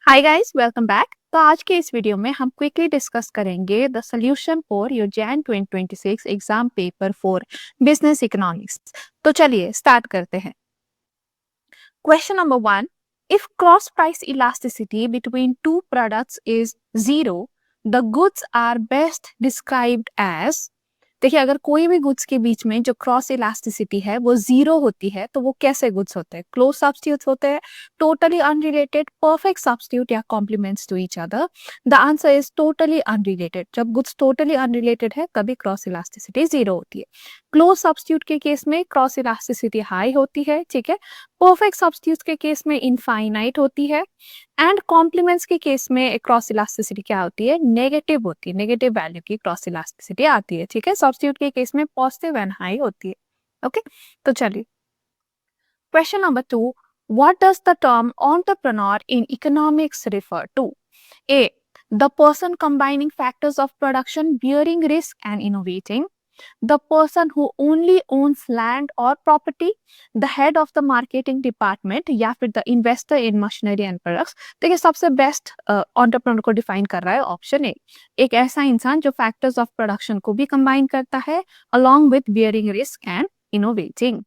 Hi guys, welcome back. तो आज के इस वीडियो में हम क्विकली डिस्कस करेंगे the solution for your Jan 2026 exam paper for business economics. तो चलिए स्टार्ट करते हैं। Question number 1, if cross price elasticity between two products is zero, the goods are best described as. देखिए, अगर कोई भी गुड्स के बीच में जो क्रॉस इलास्टिसिटी है वो जीरो होती है तो वो कैसे गुड्स होते हैं? क्लोज सब्स्टिट्यूट्स होते हैं, टोटली अनरिलेटेड, परफेक्ट सब्स्टिट्यूट या complements to each other? The answer is totally unrelated. जब गुड्स टोटली अनरिलेटेड है तभी क्रॉस इलास्टिसिटी जीरो होती है। क्लोज सब्स्टिट्यूट के केस में क्रॉस इलास्टिसिटी हाई होती है, ठीक है। परफेक्ट सब्स्टिट्यूट के केस में इनफाइनाइट होती है। एंड कॉम्प्लीमेंट्स के केस में क्रॉस इलास्टिसिटी क्या होती है? नेगेटिव होती है, नेगेटिव वैल्यू की क्रॉस इलास्टिसिटी आती है, ठीक है। सब्स्टिट्यूट के केस में पॉजिटिव एंड हाई होती है। ओके, तो चलिए question number 2, what does the term entrepreneur in economics refer to? A, the person combining factors of production, bearing risk and innovating, the person who only owns land or property, the head of the marketing department, या फिर the investor in machinery and products। देखिए, सबसे best entrepreneur को define कर रहा है option A, एक ऐसा इंसान जो फैक्टर्स ऑफ प्रोडक्शन को भी कंबाइन करता है along with bearing risk and innovating।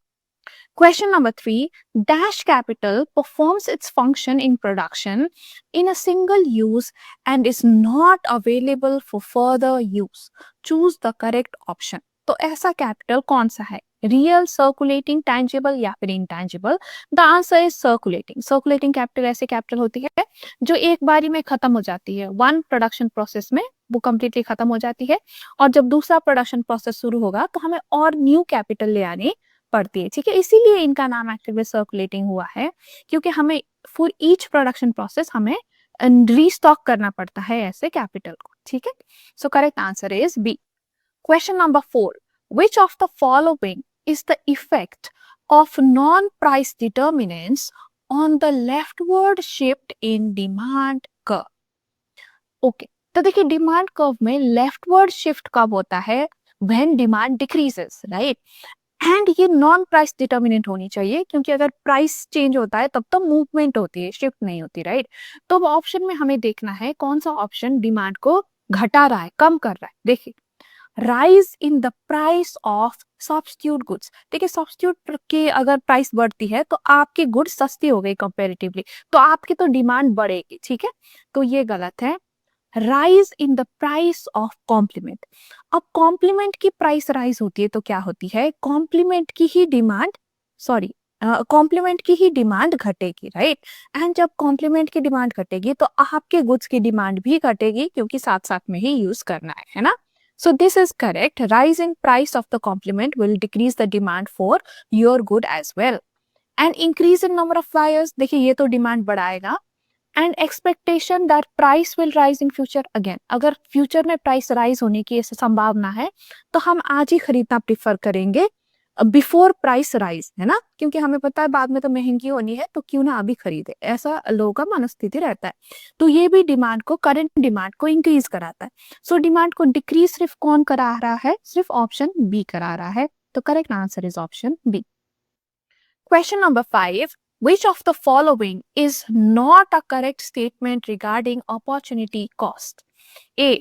Question number 3, dash capital performs its function in production in a single use and is not available for further use. Choose the correct option। तो ऐसा capital कौन सा है? Real, circulating, tangible या फिर intangible? The answer is circulating. Circulating capital ऐसे capital होती है जो एक बारी में खत्म हो जाती है, वन प्रोडक्शन प्रोसेस में वो कंप्लीटली खत्म हो जाती है, और जब दूसरा प्रोडक्शन प्रोसेस शुरू होगा तो हमें और न्यू कैपिटल ले आनी पड़ती है, ठीक है। इसीलिए इनका नाम एक्टिव सर्कुलेटिंग हुआ है, क्योंकि हमें फॉर ईच प्रोडक्शन प्रोसेस हमें रीस्टॉक करना पड़ता है ऐसे कैपिटल को, ठीक है। So correct answer is B. Question number 4, which of the following is the effect of non-price determinants on the leftward shift in demand curve? Okay, तो देखिए डिमांड कर्व में लेफ्टवर्ड शिफ्ट कब होता है? When demand decreases, right. And ये non price determinant होनी चाहिए, क्योंकि अगर प्राइस चेंज होता है तब तो मूवमेंट होती है, शिफ्ट नहीं होती, राइट। तो ऑप्शन में हमें देखना है कौन सा ऑप्शन डिमांड को घटा रहा है, कम कर रहा है। देखिए, rise in the price of substitute goods. देखिए, सब्स्टिट्यूट की अगर प्राइस बढ़ती है तो आपकी गुड्स सस्ती हो गई कंपेरेटिवली, तो आपकी तो डिमांड बढ़ेगी, ठीक है। तो ये गलत है। Rise in the price of complement. अब कॉम्प्लीमेंट की प्राइस राइज होती है तो क्या होती है? कॉम्प्लीमेंट की ही डिमांड, सॉरी, कॉम्प्लीमेंट की ही डिमांड घटेगी, राइट। एंड जब कॉम्प्लीमेंट की डिमांड घटेगी तो आपके गुड्स की डिमांड भी घटेगी, क्योंकि साथ साथ में ही यूज करना है ना। So this is correct. Rise in price of the complement will decrease the demand for your good as well. And increase in number of buyers, देखिए ये तो डिमांड बढ़ाएगा। And expectation that price will rise in future, again अगर future में price rise होने की ऐसी संभावना है तो हम आज ही खरीदना प्रिफर करेंगे बिफोर प्राइस राइज, है ना, क्योंकि हमें पता है बाद में तो महंगी होनी है, तो क्यों ना अभी खरीदे, ऐसा लोगों का मनस्थिति रहता है। तो ये भी डिमांड को, करंट डिमांड को इंक्रीज कराता है। सो डिमांड को डिक्रीज सिर्फ कौन करा रहा है? सिर्फ ऑप्शन बी करा रहा है। तो correct answer is option B. Question number 5, which of the following is not a correct statement regarding opportunity cost? A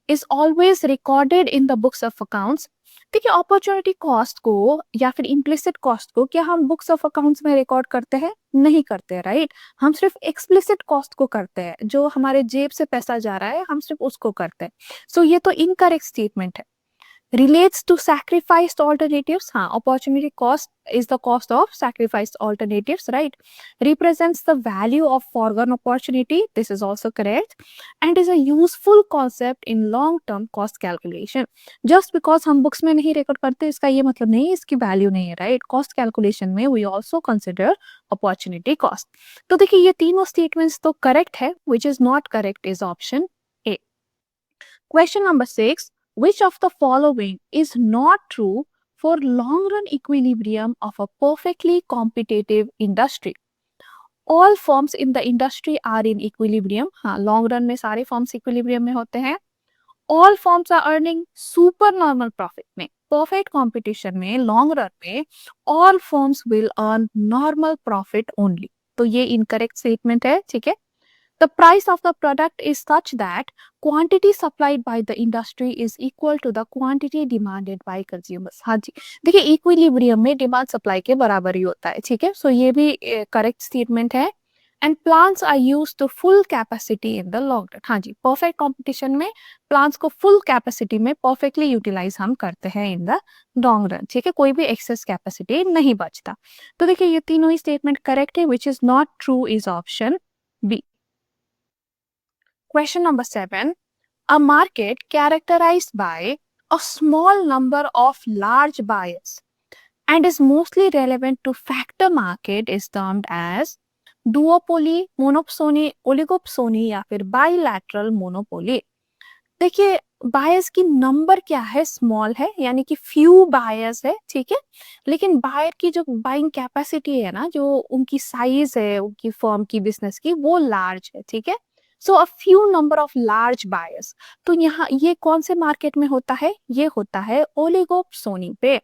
is always recorded in the books of accounts। देखिए, अपॉर्चुनिटी कॉस्ट को या फिर implicit cost को क्या हम books of accounts में record करते हैं? नहीं करते, राइट। हम सिर्फ एक्सप्लिसिट कॉस्ट को करते हैं, जो हमारे जेब से पैसा जा रहा है हम सिर्फ उसको करते हैं। सो ये तो इनकरेक्ट स्टेटमेंट है। Relates to sacrificed alternatives, हाँ, opportunity cost is the cost of sacrificed alternatives, right? Represents the value of foregone opportunity, this is also correct, and is a useful concept in long term cost calculation। just because हम books में नहीं record करते इसका ये मतलब नहीं इसकी value नहीं है, right? cost calculation में we also consider opportunity cost। तो देखिए ये तीनों statements तो correct है, which is not correct is option A। Question number 6, which of the following is not true for long run equilibrium of a perfectly competitive industry? All firms in the industry are in equilibrium, हाँ, long run में सारे firms equilibrium में होते हैं। All firms are earning super normal profit में, perfect competition में, long run में all firms will earn normal profit only। तो ये incorrect statement है, ठीक है। The price of the product is such that quantity supplied by the industry is equal to the quantity demanded by consumers. हाँ जी, देखिए equilibrium में demand supply के बराबर ही होता है, ठीक है. सो ये भी करेक्ट स्टेटमेंट है. And plants are use to full capacity in the long run. हाँ जी, परफेक्ट कंपटीशन में प्लांट्स को फुल कैपेसिटी में परफेक्टली यूटिलाइज हम करते हैं इन द लॉन्ग रन, ठीक है. कोई भी एक्सेस कैपेसिटी नहीं बचता. तो देखिए ये तीनों ही स्टेटमेंट करेक्ट है. Which is not true is option B. Question number 7. A market characterized by a small number of large buyers and is mostly relevant to factor market is termed as duopoly, monopsony, oligopsony या फिर bilateral monopoly. देखिए buyers की number क्या है, small है यानी कि few buyers है, ठीक है. लेकिन बायर की जो बाइंग कैपेसिटी है ना, जो उनकी साइज है उनकी फर्म की बिजनेस की, वो लार्ज है, ठीक है. So a few number of large buyers. तो यहाँ ये कौन से मार्केट में होता है, ये होता है ओलिगोप्सोनी पे.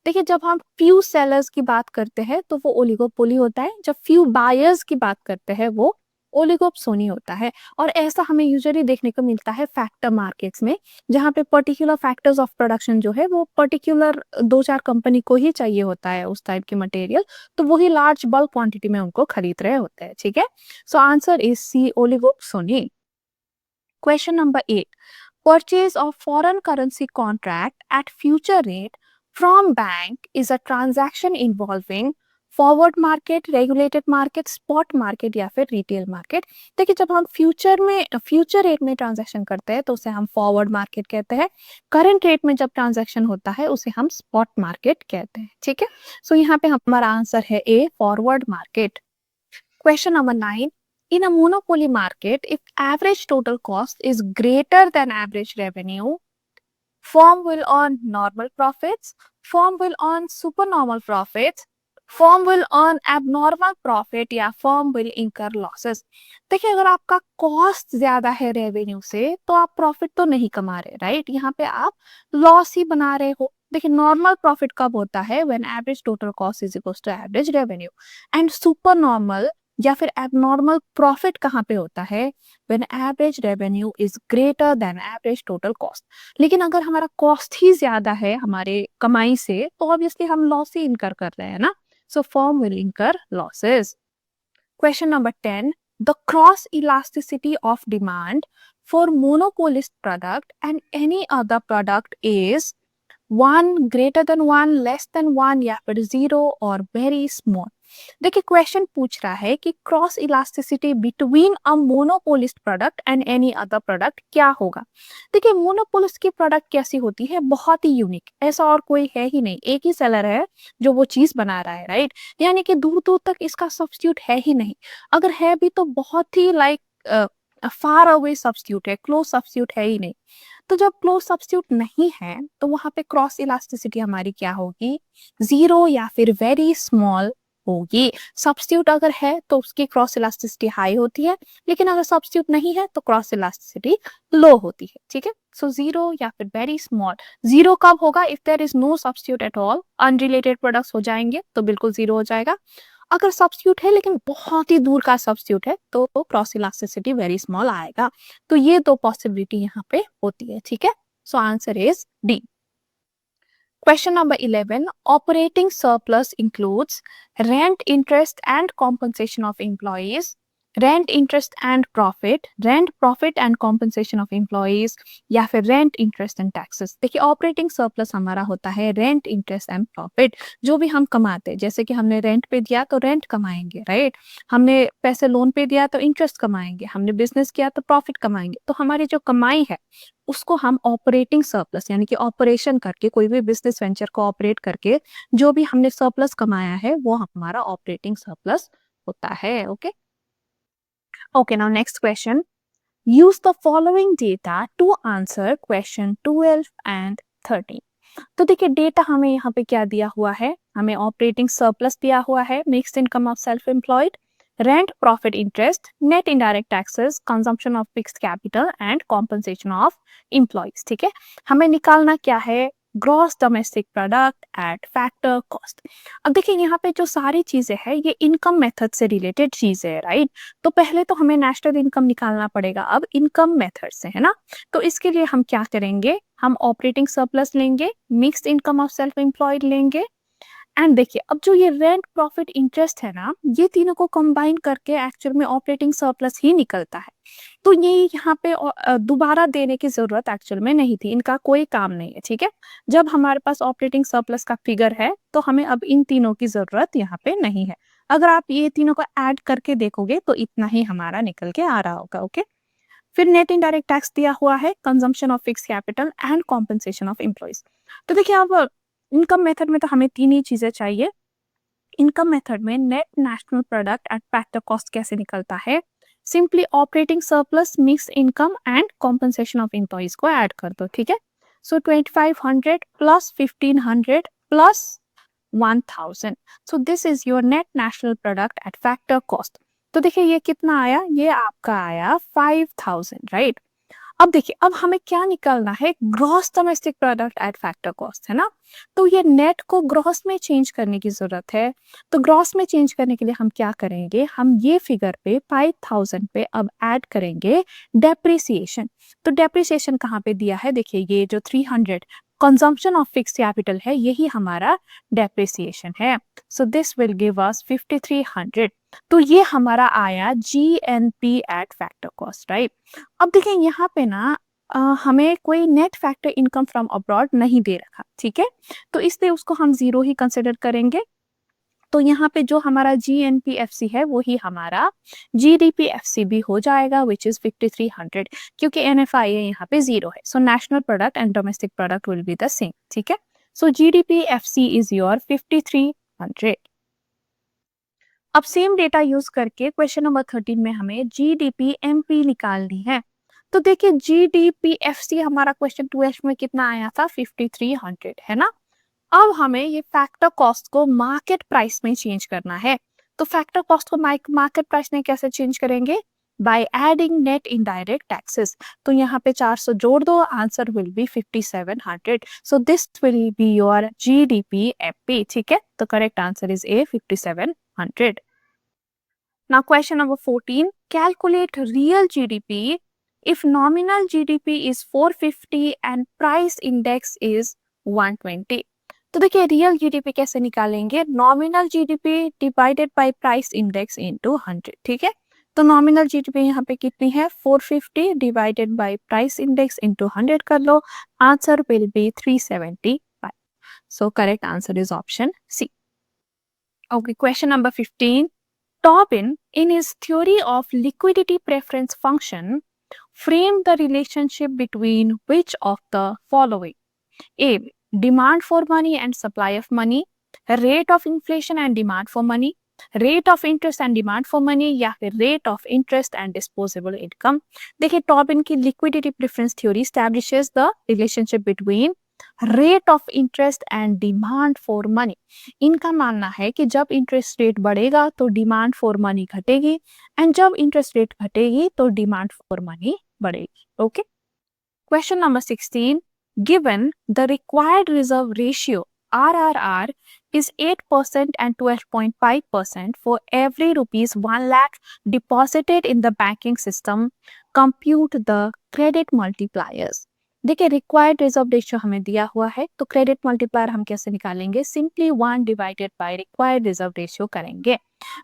देखिए जब हम फ्यू सेलर्स की बात करते हैं तो वो ओलिगोपोली होता है, जब फ्यू बायर्स की बात करते हैं वो ओलिगोप्सोनी होता है. और ऐसा हमें यूजुअली देखने को मिलता है फैक्टर मार्केट्स में, जहाँ पे पर्टिकुलर फैक्टर्स ऑफ प्रोडक्शन जो है वो पर्टिकुलर 2-4 कंपनी को ही चाहिए होता है उस टाइप की मटेरियल, तो वही लार्ज बल्क क्वांटिटी में उनको खरीद रहे होते हैं, ठीक है. So answer is C, oligopsony. Question number 8. Purchase of foreign currency contract at future rate from bank is a transaction involving forward market, regulated market, spot market या फिर रिटेल मार्केट. देखिए जब हम फ्यूचर रेट में transaction करते हैं तो उसे हम फॉरवर्ड मार्केट कहते हैं. करंट रेट में जब ट्रांजैक्शन होता है उसे हम स्पॉट मार्केट कहते हैं, ठीक है. सो यहाँ पे हमारा आंसर है ए, forward market. Question number 9. In a monopoly market, if average total cost is greater than average revenue, firm will earn normal profits, firm will earn supernormal profits, firm will earn abnormal profit या firm will incur losses. देखिए अगर आपका cost ज्यादा है revenue से तो आप profit तो नहीं कमा रहे, राइट. यहाँ पे आप लॉस ही बना रहे हो. देखिए नॉर्मल प्रॉफिट कब होता है, when average total cost is equal to average revenue. And super normal या फिर एबनॉर्मल प्रॉफिट कहाँ पे होता है, when average revenue is greater than average total cost. लेकिन अगर हमारा कॉस्ट ही ज्यादा है हमारे कमाई से तो ऑब्वियसली हम लॉस ही इनकर कर रहे हैं ना. सो फर्म विल इनकर losses. Question number 10. The cross elasticity of demand for monopolist product and any other product is 1, greater than 1, less than 1 या फिर 0 और वेरी स्मॉल. देखिए क्वेश्चन पूछ रहा है कि cross elasticity between a monopolist product and any other product क्या होगा. देखिए मोनोपोलिस्ट की प्रोडक्ट कैसी होती है, बहुत ही यूनिक, ऐसा और कोई है ही नहीं, एक ही सेलर है जो वो चीज बना रहा है, राइट. यानी कि दूर दूर तक इसका सब्स्टिट्यूट है ही नहीं, अगर है भी तो बहुत ही लाइक फार अवे सब्स्टिट्यूट है, क्लोज सब्स्टिट्यूट है ही नहीं. तो जब क्लोज सब्स्टिट्यूट नहीं है तो वहां पे क्रॉस इलास्टिसिटी हमारी क्या होगी, 0 या फिर वेरी स्मॉल होगी. सब्स्टिट्यूट अगर है तो उसकी क्रॉस इलास्टिसिटी हाई होती है, लेकिन अगर सब्स्टिट्यूट नहीं है तो क्रॉस इलास्टिसिटी लो होती है, ठीक है. सो 0 या फिर वेरी स्मॉल. 0 कब होगा, if there is no substitute at all, unrelated products हो जाएंगे तो बिल्कुल 0 हो जाएगा. अगर सब्स्टिट्यूट है लेकिन बहुत ही दूर का सब्स्टिट्यूट है तो क्रॉस इलास्टिसिटी वेरी स्मॉल आएगा. तो ये दो पॉसिबिलिटी यहाँ पे होती है, ठीक है. So answer is D. Question number 11. Operating surplus includes rent, interest and compensation of employees, rent, interest and profit, rent, profit and compensation of employees या फिर rent, interest and taxes. देखिए ऑपरेटिंग सरप्लस हमारा होता है rent, interest and profit. जो भी हम कमाते हैं, जैसे कि हमने रेंट पे दिया तो रेंट कमाएंगे, राइट. हमने पैसे लोन पे दिया तो इंटरेस्ट कमाएंगे, हमने बिजनेस किया तो प्रॉफिट कमाएंगे. तो हमारी जो कमाई है उसको हम ऑपरेटिंग सरप्लस यानी कि ऑपरेशन करके, कोई भी बिजनेस वेंचर को ऑपरेट करके जो भी हमने सरप्लस कमाया है वो हमारा ऑपरेटिंग सरप्लस होता है. Okay okay, now next question. Use the following data to answer question 12 and 13. तो देखिए डेटा हमें यहाँ पे क्या दिया हुआ है, हमें ऑपरेटिंग सरप्लस दिया हुआ है, mixed income of self employed, rent, profit, interest, net indirect taxes, consumption of fixed capital and compensation of employees. ठीक है, हमें निकालना क्या है, gross domestic product at factor cost. अब देखिए यहाँ पे जो सारी चीजें हैं ये इनकम मेथड से रिलेटेड चीजें है, राइट। तो पहले तो हमें नेशनल इनकम निकालना पड़ेगा अब इनकम मेथड से, है ना। तो इसके लिए हम क्या करेंगे, हम ऑपरेटिंग सरप्लस लेंगे, mixed income of self employed लेंगे, एंड देखिए अब जो ये रेंट प्रॉफिट इंटरेस्ट है ना, ये तीनों को कंबाइन करके एक्चुअल में ऑपरेटिंग सरप्लस ही निकलता है। तो ये यहाँ पे दोबारा देने की जरूरत एक्चुअल में नहीं थी, इनका कोई काम नहीं है, ठीक है। जब हमारे पास ऑपरेटिंग सरप्लस का फिगर है तो हमें अब इन तीनों की जरूरत यहाँ पे नहीं है। अगर आप ये तीनों को ऐड करके देखोगे तो इतना ही हमारा निकल के आ रहा होगा, ओके। फिर नेट इनडायरेक्ट टैक्स दिया हुआ है, consumption of fix capital and compensation of employees. तो देखिए अब इनकम मेथड में तो हमें तीन ही चीजें चाहिए। इनकम मेथड में net national product at factor cost कैसे निकलता है, simply operating surplus mix income and compensation of employees को ऐड कर दो, ठीक है। सो 2500 plus 1500 plus 1000, so this is your net national product at factor cost. तो देखिए ये कितना आया, ये आपका आया 5000, राइट। अब देखिए अब हमें क्या निकालना है, gross domestic product at factor cost, है ना। तो ये नेट को ग्रॉस में चेंज करने की जरूरत है। तो ग्रॉस में चेंज करने के लिए हम क्या करेंगे, हम ये फिगर पे 5000 पे अब ऐड करेंगे डेप्रिसिएशन। तो डेप्रिसिएशन कहाँ पे दिया है, देखिए ये जो 300 कंजम्पशन ऑफ फिक्स कैपिटल है यही हमारा डेप्रिसिएशन है। सो दिस विल गिव अस 5300। तो ये हमारा आया GNP eight factor cost, right. अब देखिए यहाँ पे ना हमें कोई net factor income from abroad नहीं दे रखा, ठीक है। तो इसलिए उसको हम जीरो ही कंसिडर करेंगे। तो यहाँ पे जो हमारा GNPFC है वही हमारा GDPFC भी हो जाएगा, विच इज 5300, क्योंकि NFIA यहाँ पे जीरो है। So national product and domestic product will be the same, ठीक है। सो GDPFC इज योर 5300। अब सेम डेटा यूज करके क्वेश्चन नंबर 13 में हमें GDPMP निकालनी है। तो देखिए GDPFC हमारा क्वेश्चन 2H में कितना आया था, 5300, है ना। अब हमें ये फैक्टर कॉस्ट को मार्केट प्राइस में चेंज करना है। तो फैक्टर कॉस्ट को मार्केट प्राइस में कैसे चेंज करेंगे, by adding net indirect taxes. तो यहाँ पे 400 जोड़ दो, answer will B 5700। So this will be your GDPMP, ठीक है। तो correct answer is A, 5700। Now question number 14, calculate real GDP if nominal GDP is 450 and price index is 120। तो देखिए रियल जीडीपी कैसे निकालेंगे, nominal GDP divided by price index into 100, ठीक है। तो नॉमिनल जीडीपी यहाँ पे कितनी है, 450 divided by price index into 100 कर लो, answer will be 375। So correct answer is option C. Okay, question number 15, Tobin, in his theory of liquidity preference function, framed the relationship between which of the following? A. Demand for money and supply of money, rate of inflation and demand for money, rate of interest and demand for money, या फिर rate of interest and disposable income। देखिए Tobin की liquidity preference theory establishes the relationship between rate of interest and demand for money. इनका मानना है कि जब interest rate बढ़ेगा तो डिमांड फॉर मनी घटेगी, एंड जब इंटरेस्ट रेट घटेगी तो डिमांड फॉर मनी बढ़ेगी, okay. Question number 16, given the required reserve ratio RRR is 8% and 12.5% for every rupees 1 lakh deposited in the banking system, compute the credit multipliers। देखिए required reserve ratio हमें दिया हुआ है, तो credit multiplier हम कैसे निकालेंगे, simply 1 divided bye required reserve ratio करेंगे।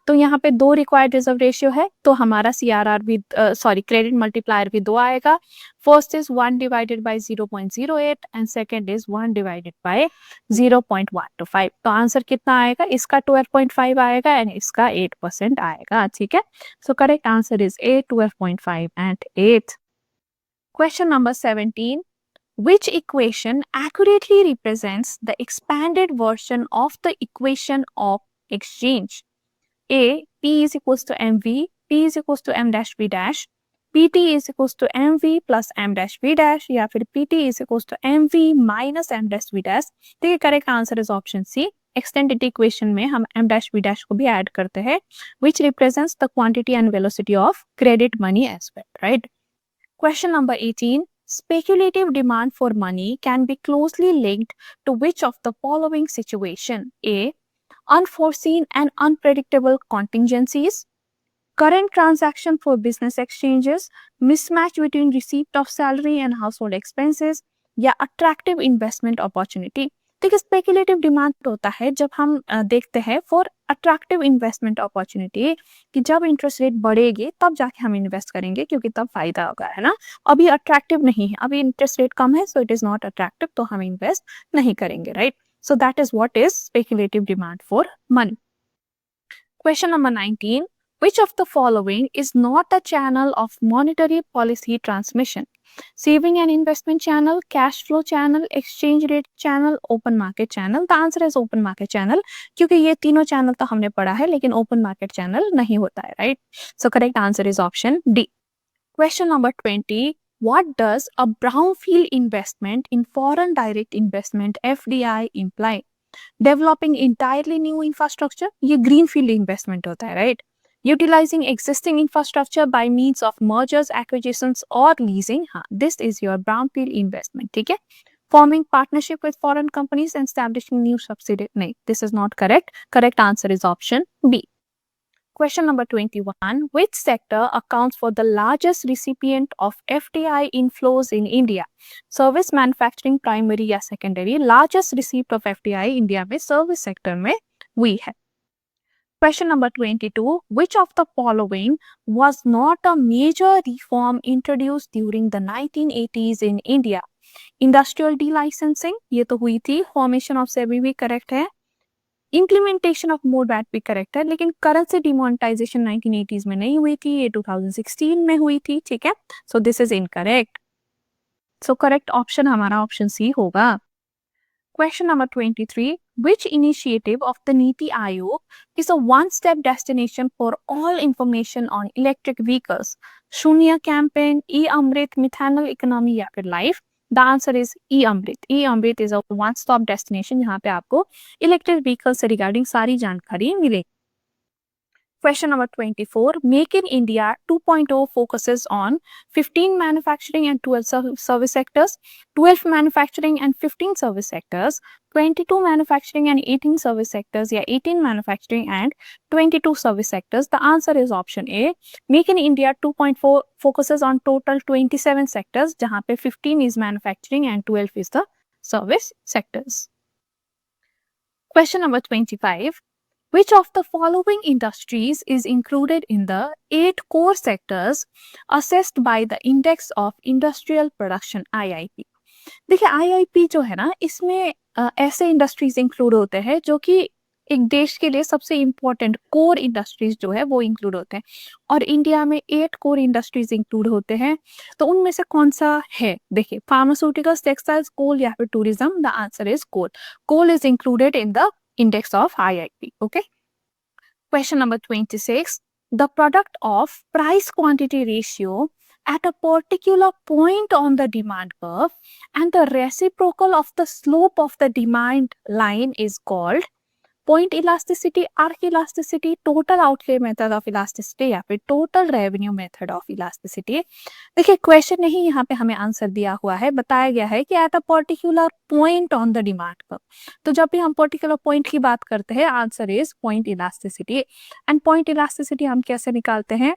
तो यहाँ पे 2 रिक्वायर्ड रिजर्व रेशियो है, तो हमारा CRR भी क्रेडिट मल्टीप्लायर भी 2 आएगा। First is 1 divided bye 0.08 and second is 1 divided bye 0.125। तो आंसर कितना आएगा, इसका 12.5 आएगा एंड इसका 8% आएगा, ठीक है। So correct answer is A, 12.5 and 8। Question number 17, which equation accurately represents the expanded version of the equation of exchange? A, P is equals to MV, P is equals to M dash V dash, PT is equals to MV plus M dash V dash, या फिर PT is equals to MV minus M dash V dash। देखिए correct answer is option C. Extended equation में हम M dash V dash को भी add करते हैं, which represents the quantity and velocity of credit money as well, right? Question number 18, Speculative demand for money can be closely linked to which of the following situation? A. Unforeseen and unpredictable contingencies, current transaction for business exchanges, mismatch between receipt of salary and household expenses, या attractive investment opportunity. देखिए speculative demand होता है जब हम देखते हैं for attractive investment opportunity, कि जब इंटरेस्ट रेट बढ़ेगी तब जाके हम इन्वेस्ट करेंगे क्योंकि तब फायदा होगा, है ना। अभी अट्रैक्टिव नहीं है, अभी इंटरेस्ट रेट कम है, so it is not attractive, तो हम इन्वेस्ट नहीं करेंगे, right. So that is what is speculative demand for money. Question number 19. Which of the following is not a channel of monetary policy transmission? Saving and investment channel, cash flow channel, exchange rate channel, open market channel. The answer is open market channel, क्योंकि ये तीनों channel तो हमने पढ़ा है लेकिन open market channel नहीं होता है, right? So correct answer is option D. Question number 20. What does a brownfield investment in foreign direct investment FDI imply? Developing entirely new infrastructure, ये ग्रीन फील्ड इन्वेस्टमेंट होता है, right. Utilising existing infrastructure by means of mergers, acquisitions और leasing, हाँ this is your brown field investment, ठीक है। Forming partnership with foreign companies and establishing new subsidy, नहीं this is not correct, correct answer is option B. Question number 21. Which sector accounts for the largest recipient of FDI inflows in India? Service, manufacturing, primary या secondary? Largest receipt of FDI India में service sector में हुई है। Question number 22. Which of the following was not a major reform introduced during the 1980s in India? Industrial delicensing, ये तो हुई थी। Formation of SEBI भी correct है। इम्प्लीमेंटेशन ऑफ मोड बैट भी करेक्ट है, लेकिन करेंसी डिमोनेटाइजेशन 1980s में नहीं हुई थी, ये 2016 में हुई थी, ठीक है। So this is incorrect. So correct option हमारा ऑप्शन सी होगा। Question number 23. Which initiative of the Niti Aayog is a one-step destination for all information on electric vehicles? Shoonya campaign, E Amrit, methanol economy या फिर life? The answer is E Amrit. E Amrit is a one stop destination जहाँ पे आपको electric vehicle से regarding सारी जानकारी मिलेगी। Question number 24. Make in India 2.0 focuses on 15 manufacturing and 12 service sectors, 12 manufacturing and 15 service sectors, 22 manufacturing and 18 service sectors, या 18 manufacturing and 22 service sectors. The answer is option A. Make in India 2.4 focuses on total 27 sectors, जहाँ पे 15 is manufacturing and 12 is the service sectors. Question number 25. Which of the following industries is included in the 8 core sectors assessed by the Index of Industrial Production IIP? देखिए IIP जो है ना, इसमें ऐसे industries include होते हैं जो कि एक देश के लिए सबसे इम्पोर्टेंट कोर इंडस्ट्रीज जो है वो इंक्लूड होते हैं, और इंडिया में 8 कोर इंडस्ट्रीज इंक्लूड होते हैं। तो उनमें से कौन सा है? देखिए फार्मास्यूटिकल्स, टेक्सटाइल्स, कोल या फिर tourism? The answer is coal. Coal is included in the index of IIP. Okay. Question number 26. The product of price quantity ratio at a particular point on the demand curve and the reciprocal of the slope of the demand line is called point elasticity, arc elasticity, total outlay method of elasticity या फिर total revenue method of elasticity। देखिए question नहीं, यहाँ पे हमें answer दिया हुआ है, बताया गया है कि at a particular point on the demand curve. तो जब भी हम पर्टिकुलर पॉइंट की बात करते हैं, answer is point elasticity. And point elasticity हम कैसे निकालते हैं?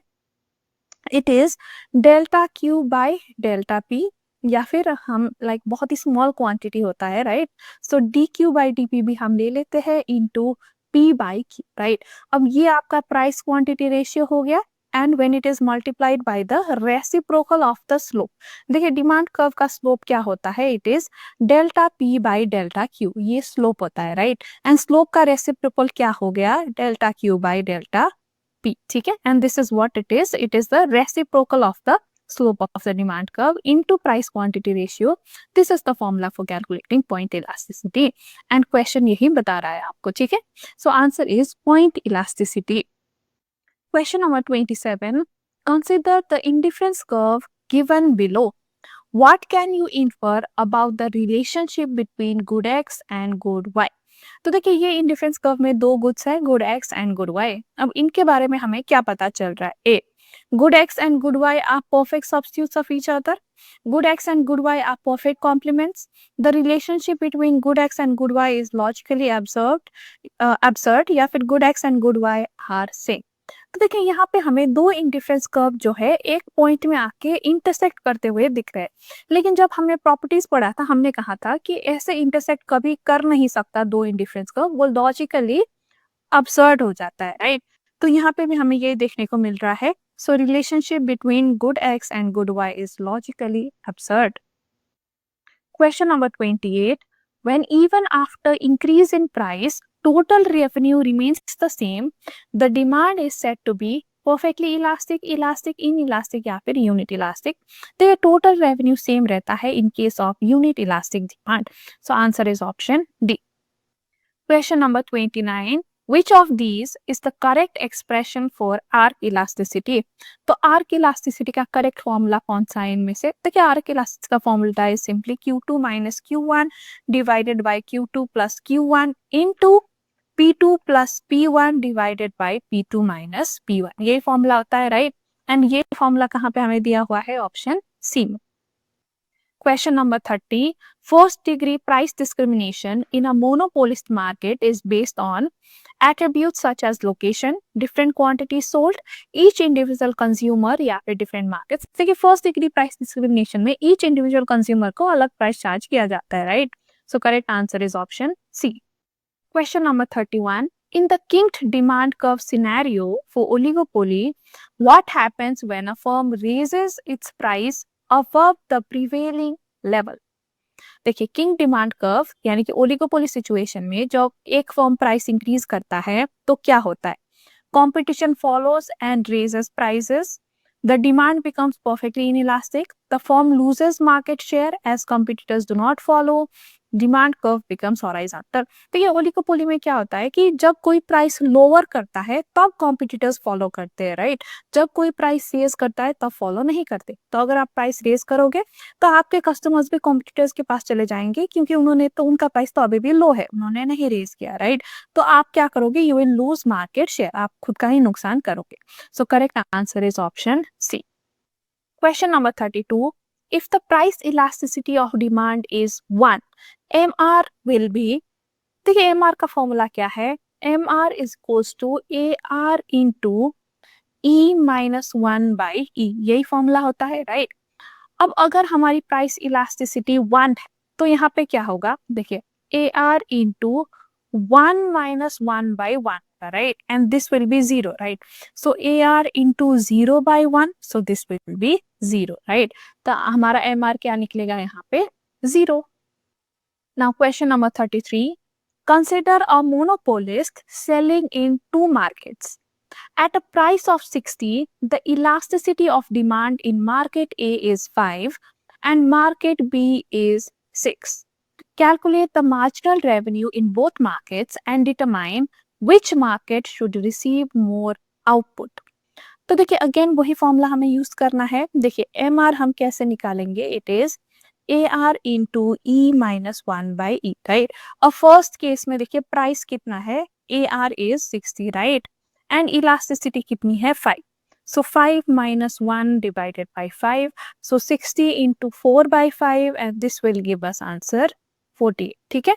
It is delta Q by delta P, या फिर हम बहुत ही स्मॉल क्वांटिटी होता है, right. So D Q by D P भी हम ले लेते हैं into P by Q, right. अब ये आपका प्राइस क्वांटिटी रेशियो हो गया, and when it is multiplied by the reciprocal of the slope. देखिए डिमांड कर्व का स्लोप क्या होता है? It is delta P by delta Q, ये स्लोप होता है, राइट। एंड स्लोप का रेसिप्रोकल क्या हो गया? Delta Q by delta P, ठीक है। And this is what it is the reciprocal of the slope of the demand curve into price quantity ratio. This is the formula for calculating point elasticity, and question यही बता रहा है आपको, ठीक है। So answer is point elasticity. Question number 27. Consider the indifference curve given below. What can you infer about the relationship between good X and good Y? तो देखिए ये इंडिफरेंस कर्व में दो गुड्स है, good X and good Y। अब इनके बारे में हमें क्या पता चल रहा है? A, Good X and good Y are perfect substitutes of each other. Good X and good Y are perfect complements. The relationship between good X and good Y is logically absurd या फिर good X and good Y are same. तो देखिए यहाँ पे हमें दो indifference curve जो है एक पॉइंट में आके इंटरसेक्ट करते हुए दिख रहे हैं, लेकिन जब हमने प्रॉपर्टीज पढ़ा था हमने कहा था कि ऐसे इंटरसेक्ट कभी कर नहीं सकता दो इंडिफरेंस कर्व, वो लॉजिकली absurd हो जाता है, राइट? तो यहाँ पे भी हमें ये देखने को मिल रहा है. So relationship between good X and good Y is logically absurd. Question number 28. When even after increase in price, total revenue remains the same, the demand is said to be perfectly elastic, elastic, inelastic या फिर unit elastic. तो ये total revenue same रहता है in case of unit elastic demand. So answer is option D. Question number 29. Which of these is the correct expression for arc elasticity? तो arc elasticity का correct formula कौन सा है इनमें से? देखिए arc elasticity का formula is simply Q2 minus Q1 divided by Q2 plus Q1 into P2 plus P1 divided by P2 minus P1. ये formula होता है, right? And ये formula कहाँ पे हमें दिया हुआ है? Option C में. Question number 30. First degree price discrimination in a monopolist market is based on attributes such as location, different quantities sold, each individual consumer या फिर different markets. देखिए first degree price discrimination में each individual consumer को अलग price charge किया जाता है, right? So correct answer is option C. Question number 31. In the kinked demand curve scenario for oligopoly, what happens when a firm raises its price above the prevailing level? देखिए king demand curve यानी कि oligopoly situation में जब एक firm price increase करता है तो क्या होता है? Competition follows and raises prices. The demand becomes perfectly inelastic. The firm loses market share as competitors do not follow. Demand curve becomes horizontal. तो ये ओलिगोपोली में क्या होता है कि जब कोई प्राइस लोअर करता है तब कॉम्पिटिटर्स फॉलो करते हैं, राइट? जब कोई प्राइस रेज करता है तब फॉलो नहीं करते. तो अगर आप प्राइस रेज करोगे तो आपके कस्टमर्स भी कॉम्पिटिटर्स के पास चले जाएंगे क्योंकि उनका प्राइस तो अभी भी लो है, उन्होंने नहीं रेज किया, राइट? तो आप क्या करोगे? You will lose market share, आप खुद का ही नुकसान करोगे. So correct answer is option C. Question number 32. If the price elasticity of demand is 1, MR will be. देखिए MR का फॉर्मूला क्या है? MR is equals to AR into E minus 1 by E. यही फॉर्मूला होता है, right? अब अगर हमारी प्राइस इलास्टिसिटी 1 है तो यहाँ पे क्या होगा? देखिए AR into 1 minus 1 by 1, right? And this will be 0, right? So AR into 0 by 1, so this will be 0, right? तो हमारा MR क्या निकलेगा यहाँ पे? 0. Now question number 33. Consider a monopolist selling in two markets. At a price of 60, the elasticity of demand in market A is 5 and market B is 6. Calculate the marginal revenue in both markets and determine which market should receive more output. तो देखिए again वही formula हमें use करना है. देखिए M R हम कैसे निकालेंगे? It is a R into E minus 1 by E, right? और फर्स्ट केस में देखिए प्राइस कितना है? A are is 60, right? And elasticity कितनी है? 5. So 5 minus 1 divided by 5. So 60 into 4 by 5 and this will give us answer 48. ठीक है.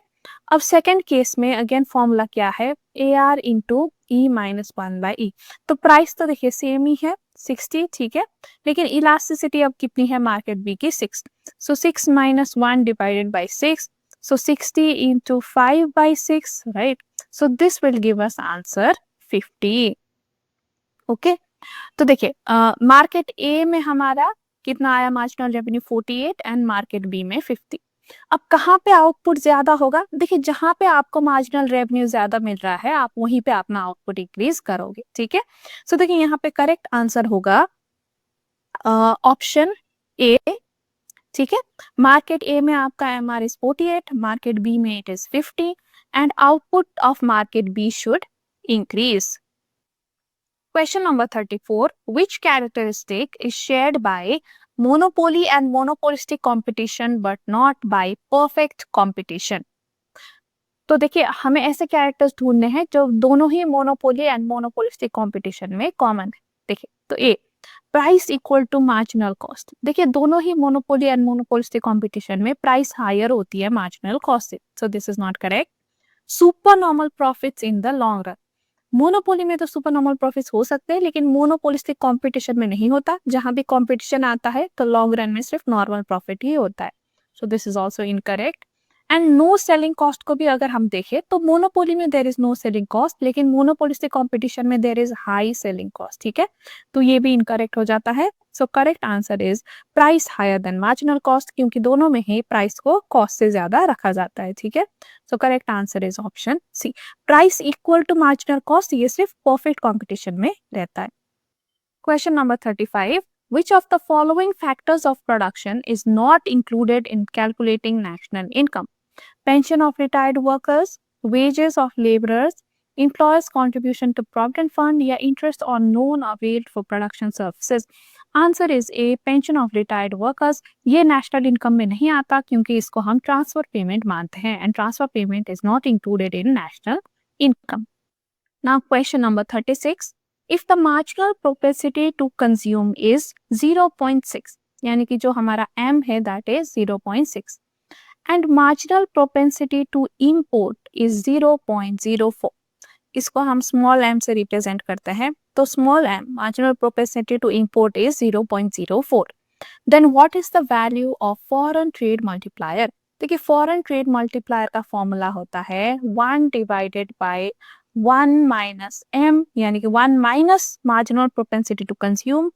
अब सेकेंड केस में अगेन फॉर्मूला क्या है? A R into E minus 1 by E. तो प्राइस तो देखिए सेम ही है 60, ठीक है, लेकिन इलास्टिसिटी अब कितनी है मार्केट बी की? 6. So 6 minus 1 divided by 6. So 60 into 5 by 6, right? So this will give us answer 50. Okay. तो देखिए मार्केट ए में हमारा कितना आया marginal revenue? 48 and market B में 50. अब कहाँ पे आउटपुट ज्यादा होगा? देखिए जहां पे आपको मार्जिनल रेवेन्यू ज्यादा मिल रहा है आप वहीं पे अपना आउटपुट इंक्रीज करोगे, ठीक है? सो देखिए यहाँ पे करेक्ट आंसर होगा ऑप्शन ए, ठीक है? मार्केट ए में आपका M R is 48, market B में it is 50 and output of market B should increase. Question number 34. Which characteristic is shared by monopoly and monopolistic competition but not by perfect competition? तो देखिए हमें ऐसे characters ढूंढने हैं जो दोनों ही मोनोपोली एंड मोनोपोलिस्टिक कंपटीशन में कॉमन है. देखिए तो A price equal to marginal cost. देखिए दोनों ही मोनोपोली एंड मोनोपोलिस्टिक कंपटीशन में प्राइस हायर होती है मार्जिनल कॉस्ट से, so this is not correct. Super normal profits in the long run, monopoly में तो सुपर नॉर्मल प्रॉफिट्स हो सकते हैं लेकिन मोनोपोलिस्टिक कंपटीशन में नहीं होता। जहां भी कंपटीशन आता है तो लॉन्ग रन में सिर्फ नॉर्मल प्रॉफिट ही होता है, so this is also incorrect. And no selling cost को भी अगर हम देखें तो मोनोपोली में there is no selling cost, लेकिन मोनोपोलिस्टिक कंपटीशन में there is high selling cost, ठीक है, तो ये भी इनकरेक्ट हो जाता है। So correct answer is price higher than marginal cost, क्योंकि दोनों में ही प्राइस को कॉस्ट से ज्यादा रखा जाता है, ठीक है। So correct answer is option C, price equal to marginal cost ये सिर्फ परफेक्ट कंपटीशन में रहता है। Question number 35, which of the following factors of production is not included in calculating national income? Pension of retired workers, wages of laborers, employers contribution to provident fund या interest on loan availed for production services? Answer is a, pension of retired workers. ये national income में नहीं आता क्योंकि इसको हम transfer payment मानते हैं and transfer payment is not included in national income. Now question number 36, if the marginal propensity to consume is 0.6, यानी कि जो हमारा एम है that is 0.6 and marginal propensity to import is 0.04, इसको हम स्मॉल एम से रिप्रेजेंट करते हैं, तो small m marginal propensity to import is 0.04, then what is the value of foreign trade multiplier? देखिए फॉरेन ट्रेड मल्टीप्लायर का formula होता है 1 डिवाइडेड बाय 1 माइनस एम, यानी कि 1 minus marginal propensity to consume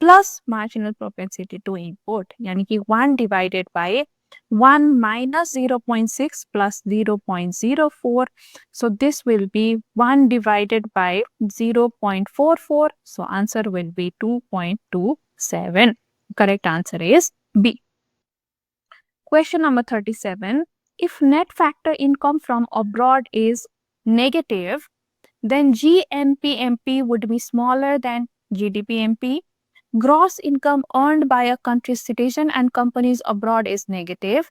plus marginal propensity to import, यानी कि 1 divided by 1 minus 0.6 plus 0.04. So this will be 1 divided by 0.44. So answer will be 2.27. Correct answer is B. Question number 37. If net factor income from abroad is negative, then GNPMP would be smaller than GDPMP. Gross income earned by a country's citizen and companies abroad is negative.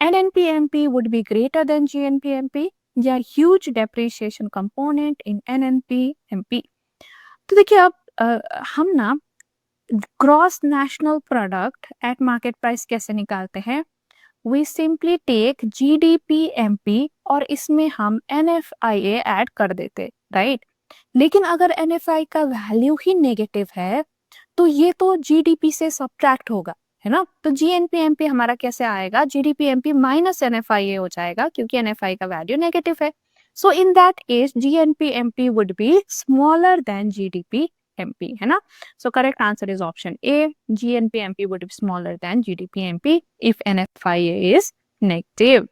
NNPMP would be greater than GNPMP. या huge depreciation component in NNPMP. तो देखिए अब हम ना gross national product at market price कैसे निकालते हैं? We simply take GDPMP और इसमें हम NFIA ऐड कर देते, राइट। लेकिन अगर NFI का वैल्यू ही नेगेटिव है तो ये तो GDP से सब्ट्रैक्ट होगा, है ना, तो GNPMP हमारा कैसे आएगा? GDPMP माइनस NFIA हो जाएगा क्योंकि NFI का वैल्यू नेगेटिव है। So in that case GNPMP would be smaller than GDPMP, है ना। So correct answer is option A, GNPMP would be smaller than GDPMP if NFIA is negative.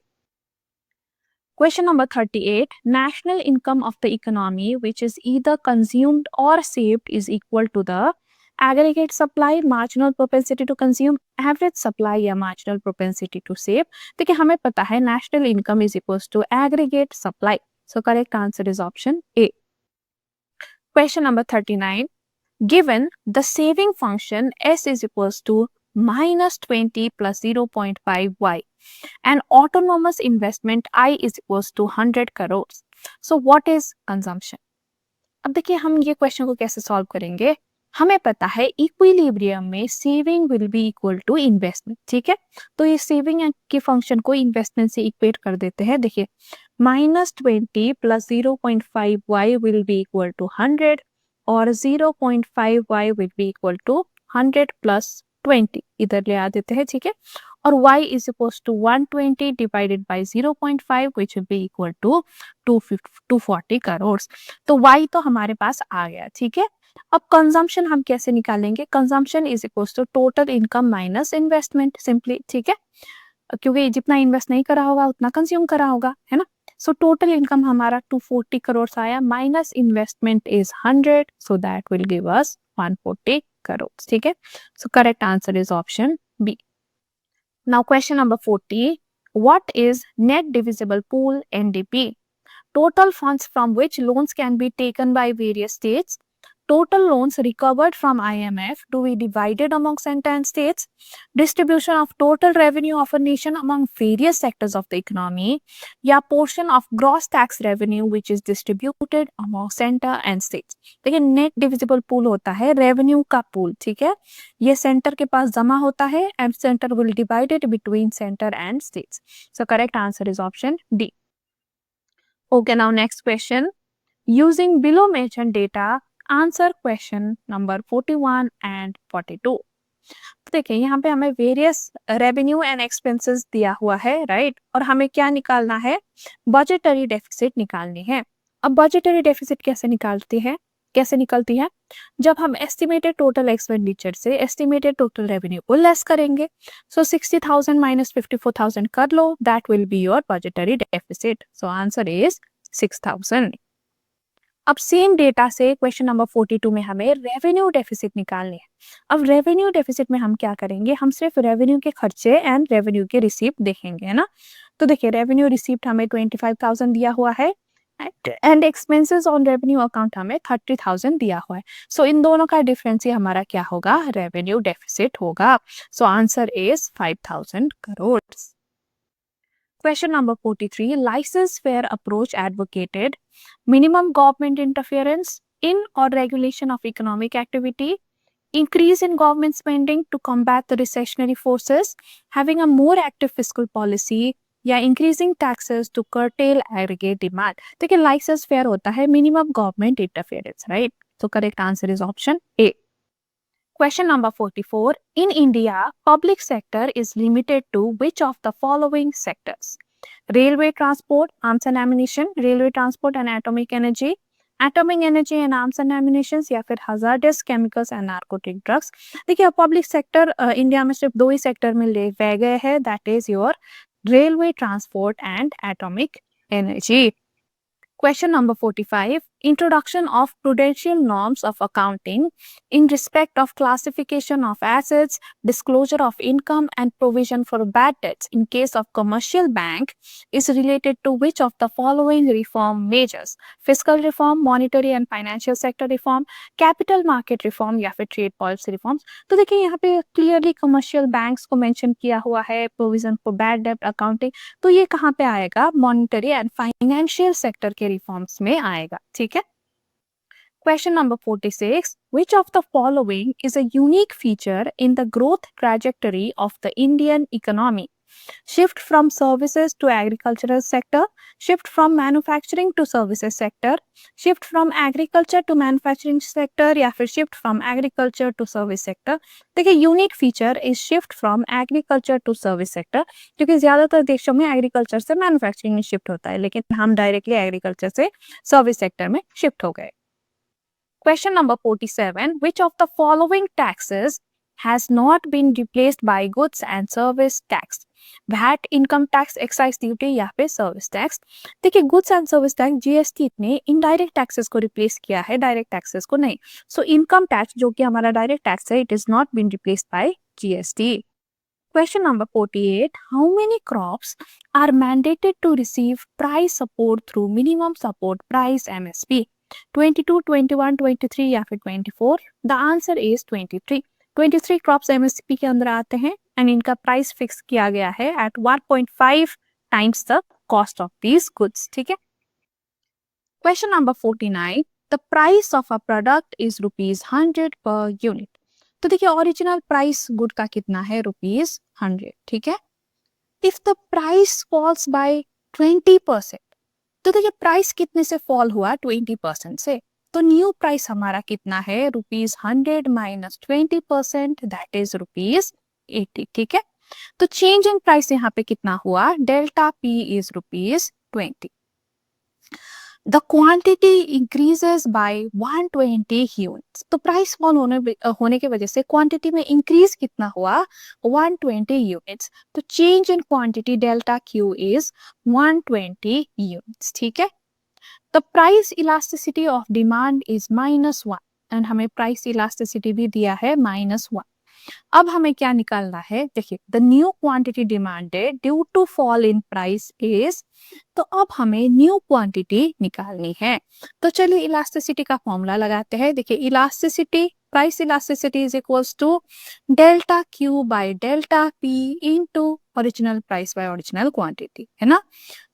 Question number 38, national income of the economy which is either consumed or saved is equal to the aggregate supply, marginal propensity to consume, average supply या marginal propensity to save। देखिए हमें पता है national income is equals to aggregate supply, so correct answer is option A. Question number 39, given the saving function S is equals to minus 20 plus 0.5y and autonomous investment I is equals to 100 crores, so what is consumption? अब देखिए हम ये question को कैसे solve करेंगे। हमें पता है इक्विलिब्रियम में saving will be equal to investment, ठीक है, तो ये सेविंग के फंक्शन को इन्वेस्टमेंट से इक्वेट कर देते हैं। देखिए -20 plus 0.5y will be equal to 100 और 0.5y will be equal to 100 plus 20 इधर ले आ देते हैं, ठीक है, और y is equals to 120 divided by 0.5 which will be equal to 240 crores। तो y तो हमारे पास आ गया, ठीक है। अब कंजम्पशन हम कैसे निकालेंगे? Consumption is equals to total income minus investment simply, ठीक है, क्योंकि जितना इन्वेस्ट नहीं करा होगा उतना कंज्यूम करा होगा, है ना। सो टोटल इनकम हमारा 240 करोड़ आया minus investment is 100, so that will give us 140 crore, ठीक है। So correct answer is option B. Now question number 40, what is net divisible pool NDP? Total funds from which loans can be taken by various states, total loans recovered from IMF to be divided among center and states, distribution of total revenue of a nation among various sectors of the economy, या portion of gross tax revenue which is distributed among center and states. देखिए net divisible pool होता है revenue का pool, ठीक है, ये centre के पास जमा होता है and centre will divide it between centre and states. So correct answer is option D. Okay, now next question. Using below mentioned data, answer question number 41 and 42. देखिए यहाँ पे हमें वेरियस रेवेन्यू एंड एक्सपेंसेस दिया हुआ है, right, और हमें क्या निकालना है, बजटरी डेफिसिट निकालनी है. अब बजटरी डेफिसिट कैसे निकलती है, जब हम एस्टिमेटेड टोटल एक्सपेंडिचर से एस्टिमेटेड टोटल रेवेन्यू को लेस करेंगे. सो 60,000 माइनस 54,000 कर लो, that will be your budgetary deficit. So answer is 6,000. अब सेम डेटा से क्वेश्चन नंबर 42 में हमें रेवेन्यू डेफिसिट निकालनी है. अब रेवेन्यू डेफिसिट में हम क्या करेंगे, हम सिर्फ रेवेन्यू के खर्चे एंड रेवेन्यू के रिसीप्ट देखेंगे, है ना. तो देखिए रेवेन्यू रिसीप्ट हमें 25,000 दिया हुआ है and expenses on revenue account हमें 30,000 दिया हुआ है. सो इन दोनों का डिफरेंस ही हमारा क्या होगा, रेवेन्यू डेफिसिट होगा. सो answer is 5,000 crore. Question number 43. License-fair approach advocated minimum government interference in or regulation of economic activity, increase in government spending to combat the recessionary forces, having a more active fiscal policy, या increasing taxes to curtail aggregate demand. देखिए license fair होता है minimum government interference, right? So correct answer is option A. Question number 44. In India, public sector is limited to which of the following sectors? Railway transport, arms and ammunition, railway transport and atomic energy and arms and ammunition, या फिर hazardous chemicals and narcotic drugs. देखिए public sector India में सिर्फ दो ही sector में रह गए हैं, that is your railway transport and atomic energy. Question number 45. Introduction of prudential norms of accounting in respect of classification of assets, disclosure of income and provision for bad debts in case of commercial bank is related to which of the following reform measures? Fiscal reform, monetary and financial sector reform, capital market reform या फिर trade policy reforms. तो देखिए यहाँ पे clearly commercial banks को mention किया हुआ है, provision for bad debt accounting, तो ये कहाँ पे आएगा, monetary and financial sector के reforms में आएगा, ठीक है. Question number 46. Which of the following is a unique feature in the growth trajectory of the Indian economy? Shift from services to agricultural sector, shift from manufacturing to services sector, shift from agriculture to manufacturing sector, या फिर shift from agriculture to service sector. देखिए unique feature is shift from agriculture to service sector, क्योंकि ज्यादातर देशों में agriculture से manufacturing में shift होता है, लेकिन हम डायरेक्टली एग्रीकल्चर से सर्विस सेक्टर में शिफ्ट हो गए. Question number 47. Which of the following taxes has not been replaced by goods and service tax? VAT, income tax, excise duty या फिर सर्विस टैक्स. देखिए goods and service tax GST ने indirect taxes को replace किया है, direct taxes को नहीं. So income tax जो कि हमारा डायरेक्ट टैक्स है, it is not been replaced by GST. Question number 48. How many crops are mandated to receive price support through minimum support price MSP? 22, 21, 23 या फिर 24. The answer is 23. 23 crops MSP के अंदर आते हैं एंड इनका price fix किया गया है at 1.5 times the cost of these goods, ठीक है. Question number 49. The price of a product is ₹100 per unit. तो देखिए ओरिजिनल प्राइस गुड का कितना है, ₹100, ठीक है. If the price falls by 20%, तो देखिए प्राइस कितने से फॉल हुआ, 20% से, तो न्यू प्राइस हमारा कितना है, ₹100 माइनस 20%, दैट इज ₹80, ठीक है. तो चेंज इन प्राइस यहाँ पे कितना हुआ, delta P is ₹20. The quantity increases by 120 units. तो प्राइस फॉल होने की वजह से क्वांटिटी में इंक्रीज कितना हुआ, 120 यूनिट्स. तो change in quantity delta Q is 120 units, ठीक है. The price elasticity of demand is -1 and हमें प्राइस इलास्टिसिटी भी दिया है -1. अब हमें क्या निकालना है, देखिए the new quantity demanded due to fall in price is, तो अब हमें न्यू क्वांटिटी निकालनी है। तो चलिए इलास्टिसिटी का फॉर्मूला लगाते हैं। देखिए elasticity, price elasticity is equals to delta Q by delta P into original price by original quantity, है ना।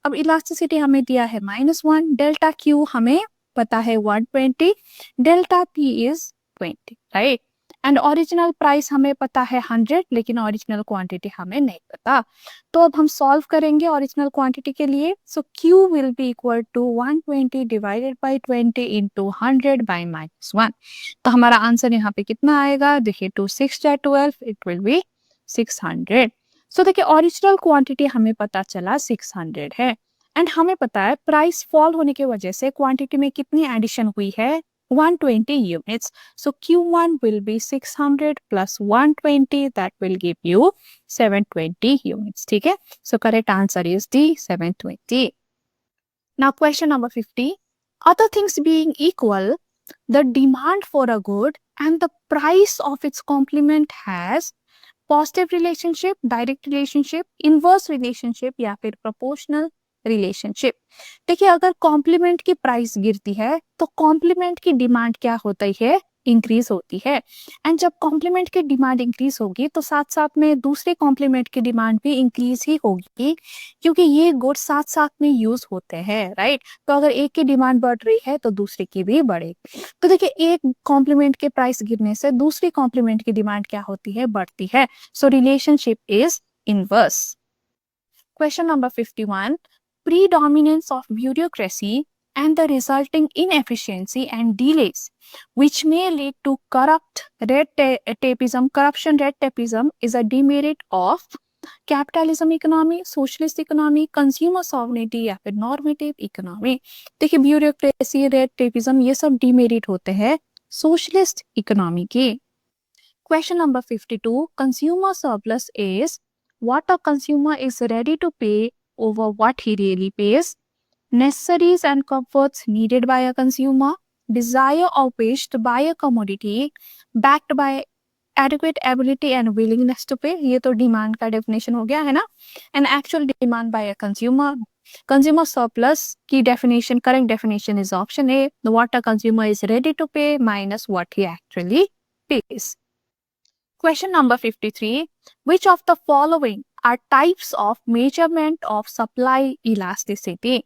अब इलास्टिसिटी हमें दिया है -1, डेल्टा क्यू हमें पता है 120, delta P is 20, right. And original price हमें पता है 100, लेकिन ओरिजिनल क्वांटिटी हमें नहीं पता। तो अब हम सॉल्व करेंगे ओरिजिनल क्वांटिटी के लिए। So Q will be equal to 120 divided by 20 into 100 by -1। तो हमारा आंसर यहाँ पे कितना आएगा, देखिए 2 6 जा 12, इट विल बी 600। सो देखिए ओरिजिनल क्वांटिटी हमें पता चला 600 है, एंड हमें पता है प्राइस फॉल होने की वजह से क्वांटिटी में कितनी एडिशन हुई है, 120 units. So Q1 will be 600 plus 120, that will give you 720 units. ठीक है, so correct answer is D, 720. Now question number 50. Other things being equal, the demand for a good and the price of its complement has positive relationship, direct relationship, inverse relationship या फिर proportional relationship. देखिए अगर complement की price गिरती है तो complement की demand क्या होती है, इंक्रीज होती है। एंड जब कॉम्प्लीमेंट की डिमांड इंक्रीज होगी तो साथ साथ में दूसरे कॉम्प्लीमेंट की डिमांड भी इंक्रीज ही होगी, क्योंकि ये गुड्स साथ साथ में यूज होते हैं, राइट। तो अगर एक की डिमांड बढ़ रही है तो दूसरे की भी बढ़ेगी। तो देखिए एक कॉम्प्लीमेंट के प्राइस गिरने से दूसरी कॉम्प्लीमेंट की डिमांड क्या होती है, बढ़ती है। So relationship is inverse. Question number 51. Predominance of bureaucracy and the resulting inefficiency and delays, which may lead to corruption, red tapeism is a demerit of capitalism economy, socialist economy, consumer sovereignty या फिर normative economy. देखिए bureaucracy, red tapism ये सब demerit होते हैं socialist economy के। Question number 52. Consumer surplus is what a consumer is ready to pay over what he really pays, necessaries and comforts needed by a consumer, desire or wish to buy a commodity backed by adequate ability and willingness to pay, ये तो demand का definition हो गया है ना, and actual demand by a consumer. Consumer surplus की definition, correct definition is option A, what a consumer is ready to pay minus what he actually pays. Question number 53. Which of the following are types of measurement of supply elasticity?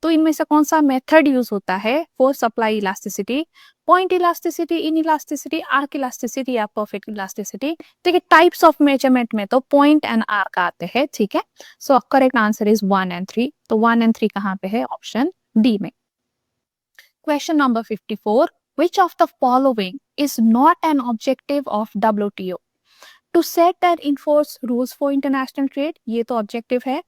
तो इनमें से कौन सा method use होता है for supply elasticity, point elasticity, in elasticity, arc elasticity या perfect elasticity. देखिए types of measurement में तो पॉइंट एंड आर्क आते हैं, ठीक है। So correct answer is 1 and 3। तो 1 and 3 कहाँ पे है, ऑप्शन डी में। Question number 54. Which of the following is not an objective of WTO? To set and enforce rules for international trade, ये तो ऑब्जेक्टिव है।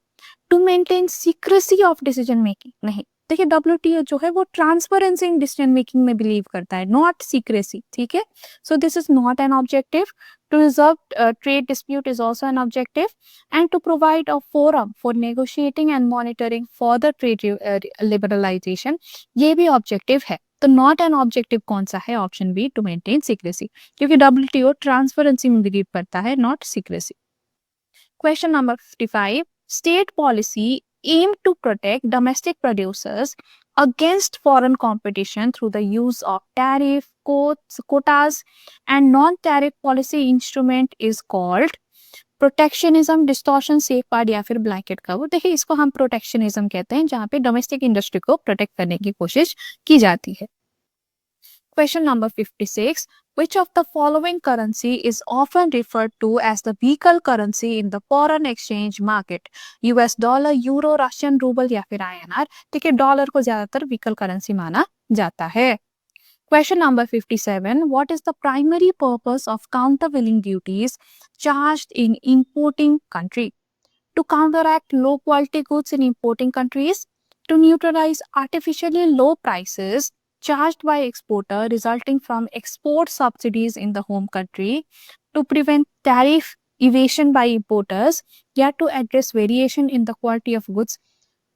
To maintain secrecy of decision making, नहीं। देखिए WTO जो है वो ट्रांसपेरेंसी इन डिसीजन मेकिंग में believe करता है, नॉट सीक्रेसी, ठीक है। So this is not an objective. To resolve trade dispute is also an objective, and to provide a forum for negotiating and monitoring for the trade liberalisation, ये भी objective है। तो not an objective कौन सा है, option B, to maintain secrecy, क्योंकि WTO transparency में believe करता है, not secrecy. Question number 55. State policy aim to protect domestic producers against foreign competition through the use of tariff, quotas and non-tariff policy instrument is called protectionism, distortion, safeguard या फिर blanket cover. देखिए इसको हम protectionism कहते हैं, जहां पे domestic industry को प्रोटेक्ट करने की कोशिश की जाती है। Question number 56. Which of the following currency is often referred to as the vehicle currency in the foreign exchange market? US dollar, euro, Russian rouble या फिर INR। देखिए डॉलर को ज्यादातर vehicle currency माना जाता है। Question number 57. What is the primary purpose of countervailing duties charged in importing country? To counteract low quality goods in importing countries, to neutralize artificially low prices charged by exporter resulting from export subsidies in the home country, to prevent tariff evasion by importers, या to address variation in the quality of goods।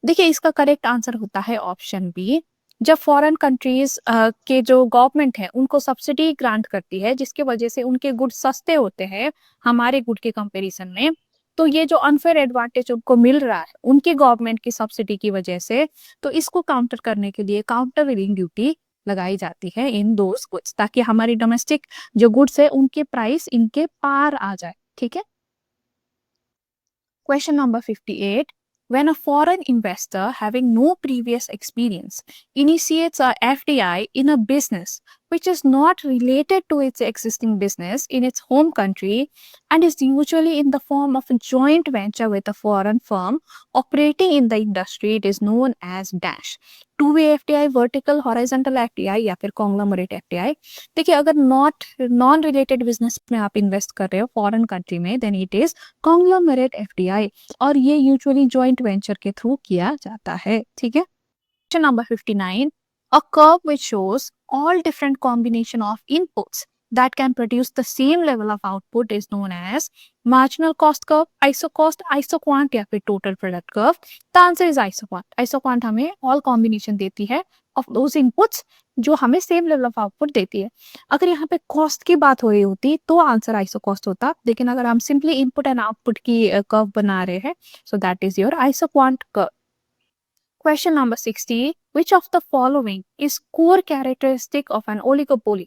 देखिए इसका correct answer होता है option B, जब foreign countries के जो government है उनको सब्सिडी ग्रांट करती है जिसकी वजह से उनके गुड सस्ते होते हैं हमारे गुड के कंपैरिजन में, तो ये जो अनफेयर एडवांटेज उनको मिल रहा है उनकी गवर्नमेंट की सब्सिडी की वजह से, तो इसको काउंटर करने के लिए काउंटर वीलिंग ड्यूटी लगाई जाती है इन दोज गुड्स, ताकि हमारी डोमेस्टिक जो गुड्स है उनके प्राइस इनके पार आ जाए। ठीक है। Question number 58. When a foreign investor having no previous experience initiates a FDI in a business which is not related to its existing business in its home country and is usually in the form of a joint venture with a foreign firm operating in the industry, it is known as dash. Two way FDI, vertical horizontal FDI या फिर conglomerate FDI. देखिए, अगर non related business में आप invest कर रहे हो foreign country में, then it is conglomerate FDI और ये यूजुअली जॉइंट वेंचर के थ्रू किया जाता है। ठीक है। Question number 59. A curve which shows all different combination of inputs that can produce the same level of output is known as marginal cost curve, isocost, isoquant या फिर total product curve. The answer is isoquant. Isoquant हमें all combination देती है of those inputs जो हमें same level of output देती है। अगर यहाँ पे cost की बात हो रही होती तो आंसर isocost होता, लेकिन अगर हम simply input and output की curve बना रहे हैं, so that is your isoquant curve. Question number 60. Which of the following is core characteristic of an oligopoly?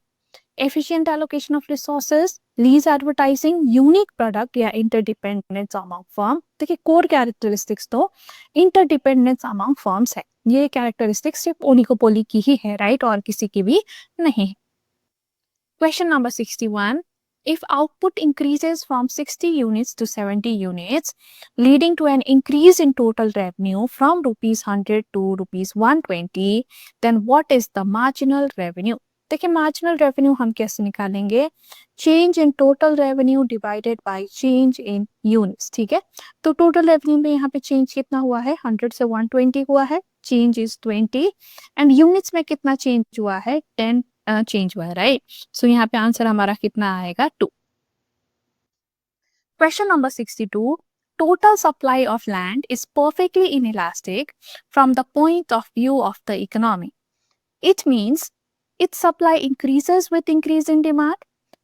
Efficient allocation of resources, lease advertising, unique product या interdependence among firm। देखिए, core characteristics तो interdependence among firms है, ये characteristics सिर्फ oligopoly की ही है, right, और किसी की भी नहीं है। Question number 61. If output increases from 60 units to 70 units, leading to an increase in total revenue from rupees 100 to rupees 120, then what is the marginal revenue? देखिए, मार्जिनल रेवेन्यू हम कैसे निकालेंगे? Change in total revenue divided by change in units. ठीक है, तो total revenue में यहाँ पे चेंज कितना हुआ है? 100 से 120 हुआ है, चेंज इज 20, एंड यूनिट्स में कितना चेंज हुआ है? 10 चेंज हुआ है, राइट। सो यहाँ पे आंसर हमारा कितना आएगा? 2। Question number 62. Total supply of land is perfectly inelastic from the point of view of the economy. It means its supply increases with increase in demand,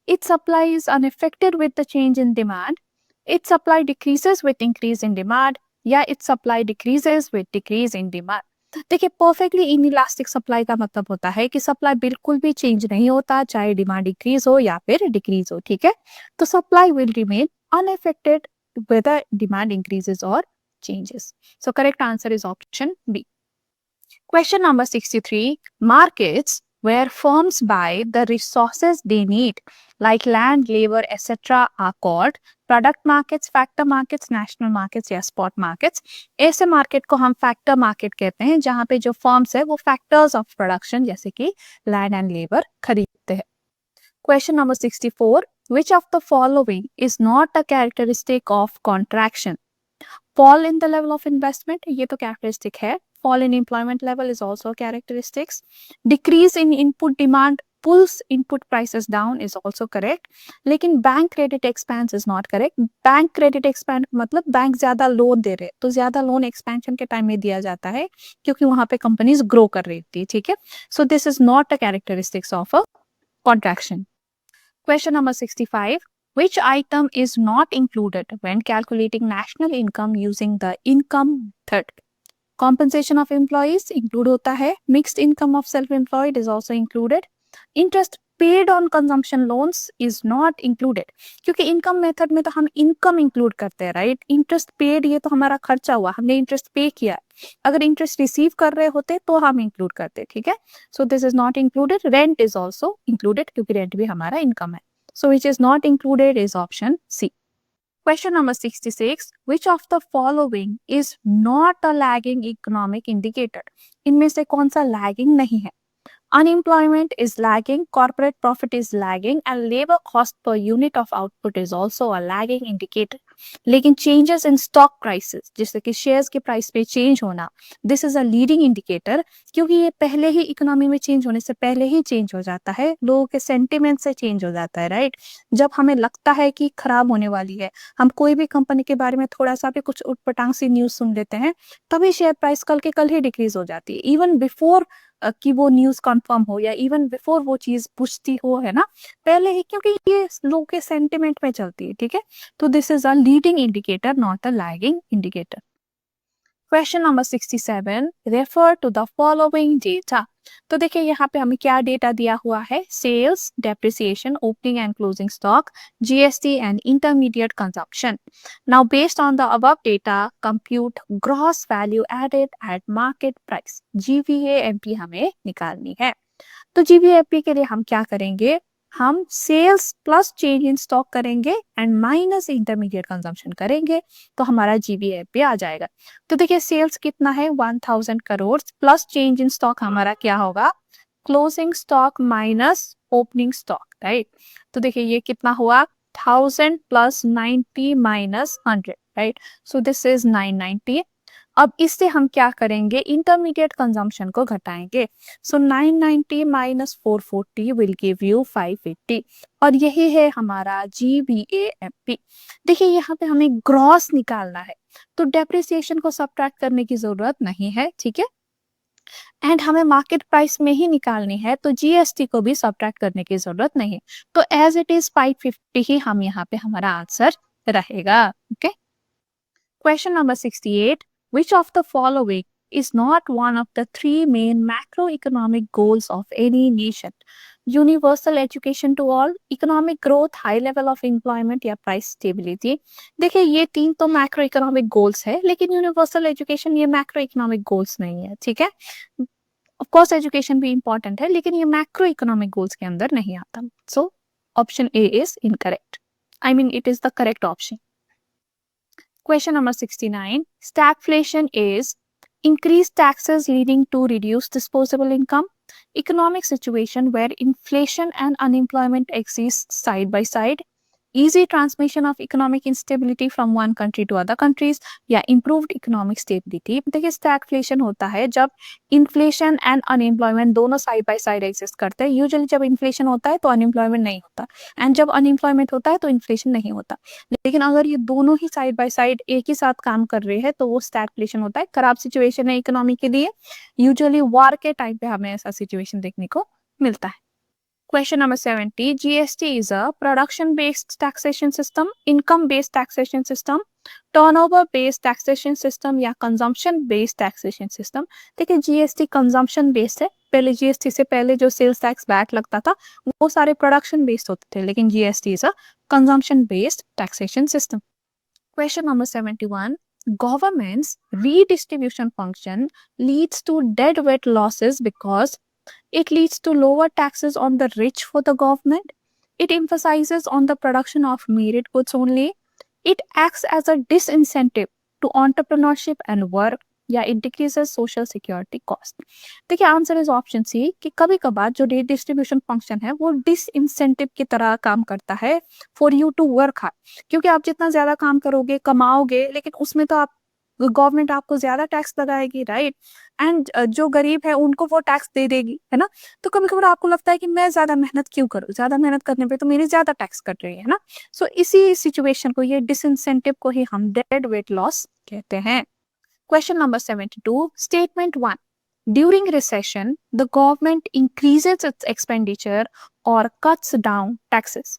its supply is unaffected with the change in demand, its supply decreases with increase in demand, या its supply decreases with decrease in demand. देखिए, perfectly inelastic supply का मतलब होता है कि supply बिल्कुल भी change नहीं होता, चाहे डिमांड इंक्रीज हो या फिर डिक्रीज हो। ठीक है, तो supply will remain unaffected whether demand increases or changes. So correct answer is option B. Question number 63. Markets where firms buy the resources they need, like land, labor, etc., are called product markets, factor markets, national markets या spot markets. ऐसे market को हम factor market कहते हैं जहां पे जो firms है वो फैक्टर्स ऑफ प्रोडक्शन जैसे कि लैंड एंड लेबर खरीदते हैं। Question number 64. Which of the following is not a characteristic of contraction? Fall in the level of investment, ये तो characteristic है। Fall in employment level is also characteristics. Decrease in input demand pulls input prices down is also correct. लेकिन bank credit expands is not correct. Bank credit expand मतलब bank ज्यादा loan दे रहे, तो ज्यादा loan expansion के time में दिया जाता है क्योंकि वहां पे कंपनीज ग्रो कर रही थी। ठीक है, so this is not a characteristics of a contraction. Question number 65. Which item is not included when calculating national income using the income method? Compensation of employees include होता है, mixed income of self-employed is also included, interest paid on consumption loans is not included, क्योंकि income method में तो हम income include करते हैं, right. Interest paid ये तो हमारा खर्चा हुआ, हमने इंटरेस्ट पे किया, अगर इंटरेस्ट रिसीव कर रहे होते तो हम इंक्लूड करते। ठीक है, so this is not included. Rent is also included क्योंकि रेंट भी हमारा इनकम है, so which is not included is option C. Question number 66. Which of the following is not a lagging economic indicator? इनमें से कौन सा lagging नहीं है? Unemployment is lagging, corporate profit is lagging, and labor cost per unit of output is also a lagging indicator. लेकिन changes in stock prices, जैसे कि shares के price पे change होना, this is a leading indicator, क्योंकि ये पहले ही economy में चेंज होने से पहले ही चेंज हो जाता है, लोगों के सेंटिमेंट से चेंज हो जाता है, राइट। जब हमें लगता है कि खराब होने वाली है, हम कोई भी कंपनी के बारे में थोड़ा सा भी कुछ उटपटांग सी न्यूज सुन लेते हैं, तभी शेयर प्राइस कल के कल ही डिक्रीज हो जाती है। इवन बिफोर कि वो न्यूज़ कंफर्म हो या इवन बिफोर वो चीज़ पूछती हो, है ना, पहले ही, क्योंकि ये लोगों के सेंटिमेंट में चलती है, ठीक है। तो this is a leading indicator, not a lagging indicator. Question number 67, refer to the following data. तो देखिए यहाँ पे हमें क्या डेटा दिया हुआ है, sales, depreciation, opening and closing stock, GST and intermediate consumption. Now based on the above data compute gross value added at market price, GVAMP हमें निकालनी है। तो जीवीएफपी के लिए हम क्या करेंगे, हम sales plus change in stock करेंगे एंड माइनस इंटरमीडिएट कंजम्पशन करेंगे, तो हमारा जीवीएफपी आ जाएगा। तो देखिए सेल्स कितना है, 1000 crore, plus change in stock हमारा क्या होगा, closing stock minus opening stock, right. तो देखिए ये कितना हुआ, 1000 plus 90 minus 100, right. So this is 990। अब इससे हम क्या करेंगे, इंटरमीडिएट कंजम्पशन को घटाएंगे। सो 990 माइनस 440 विल गिव यू 580, और यही है हमारा जीवीएएमपी। देखिए यहाँ पे हमें ग्रॉस निकालना है, तो डेप्रिसिएशन को सब्ट्रैक्ट करने की जरूरत नहीं है, ठीक है। एंड हमें मार्केट प्राइस में ही निकालनी है, तो जीएसटी को भी सब्ट्रैक्ट करने की जरूरत नहीं। तो एज इट इज 550 ही हम यहाँ पे हमारा आंसर रहेगा, okay. Question number 68. Which of the following is not one of the three main macroeconomic goals of any nation? Universal education to all, economic growth, high level of employment या price stability। देखिए ये तीन तो macro economic goals है, लेकिन universal education ये macro economic goals नहीं है, ठीक है। ऑफ कोर्स एजुकेशन भी इंपॉर्टेंट है, लेकिन ये मैक्रो इकोनॉमिक गोल्स के अंदर नहीं आता। So option A is incorrect, I mean it is the correct option. Question number 69. Stagflation is increased taxes leading to reduced disposable income, economic situation where inflation and unemployment exist side by side, easy transmission of economic instability from one country to other countries, या improved economic stability। देखिए stagflation होता है जब inflation and unemployment दोनों side by side exist करते हैं। Usually जब inflation होता है तो अनएम्प्लॉयमेंट नहीं होता, एंड जब अनएम्प्लॉयमेंट होता है तो इन्फ्लेशन नहीं होता। लेकिन अगर ये दोनों ही साइड बाय साइड एक ही साथ काम कर रहे हैं तो वो स्टैगफ्लेशन होता है। खराब सिचुएशन है इकोनॉमी के लिए, यूजुअली वॉर के टाइम पे हमें ऐसा सिचुएशन देखने को मिलता है। Question number 70. GST is a production-based taxation system, income-based taxation system, turnover-based taxation system या consumption-based taxation system। देखिए GST consumption-based है, पहले GST से पहले जो सेल्स टैक्स बैट लगता था वो सारे प्रोडक्शन-based होते थे, लेकिन GST is a consumption-based taxation system। Question number 71. Government's redistribution function leads to deadweight losses because it leads to lower taxes on the rich for the government. It emphasizes on the production of merit goods only. It acts as a disincentive to entrepreneurship and work, या it decreases social security cost। देखिए answer is option सी कि कभी कभार जो distribution function है वो disincentive की तरह काम करता है for you to work hard, क्योंकि आप जितना ज्यादा काम करोगे कमाओगे, लेकिन उसमें तो आप गवर्नमेंट आपको ज्यादा टैक्स लगाएगी, राइट। एंड जो गरीब है उनको वो टैक्स दे देगी, है ना। तो कभी कभार आपको लगता है कि मैं ज्यादा मेहनत क्यों करूँ, ज्यादा मेहनत करने पे तो मेरी ज्यादा टैक्स कट रही है ना। सो इसी सिचुएशन को, ये डिसइंसेंटिव को ही हम डेड वेट लॉस कहते हैं। Question number 72. Statement 1. During recession, the government increases its expenditure or cuts down taxes।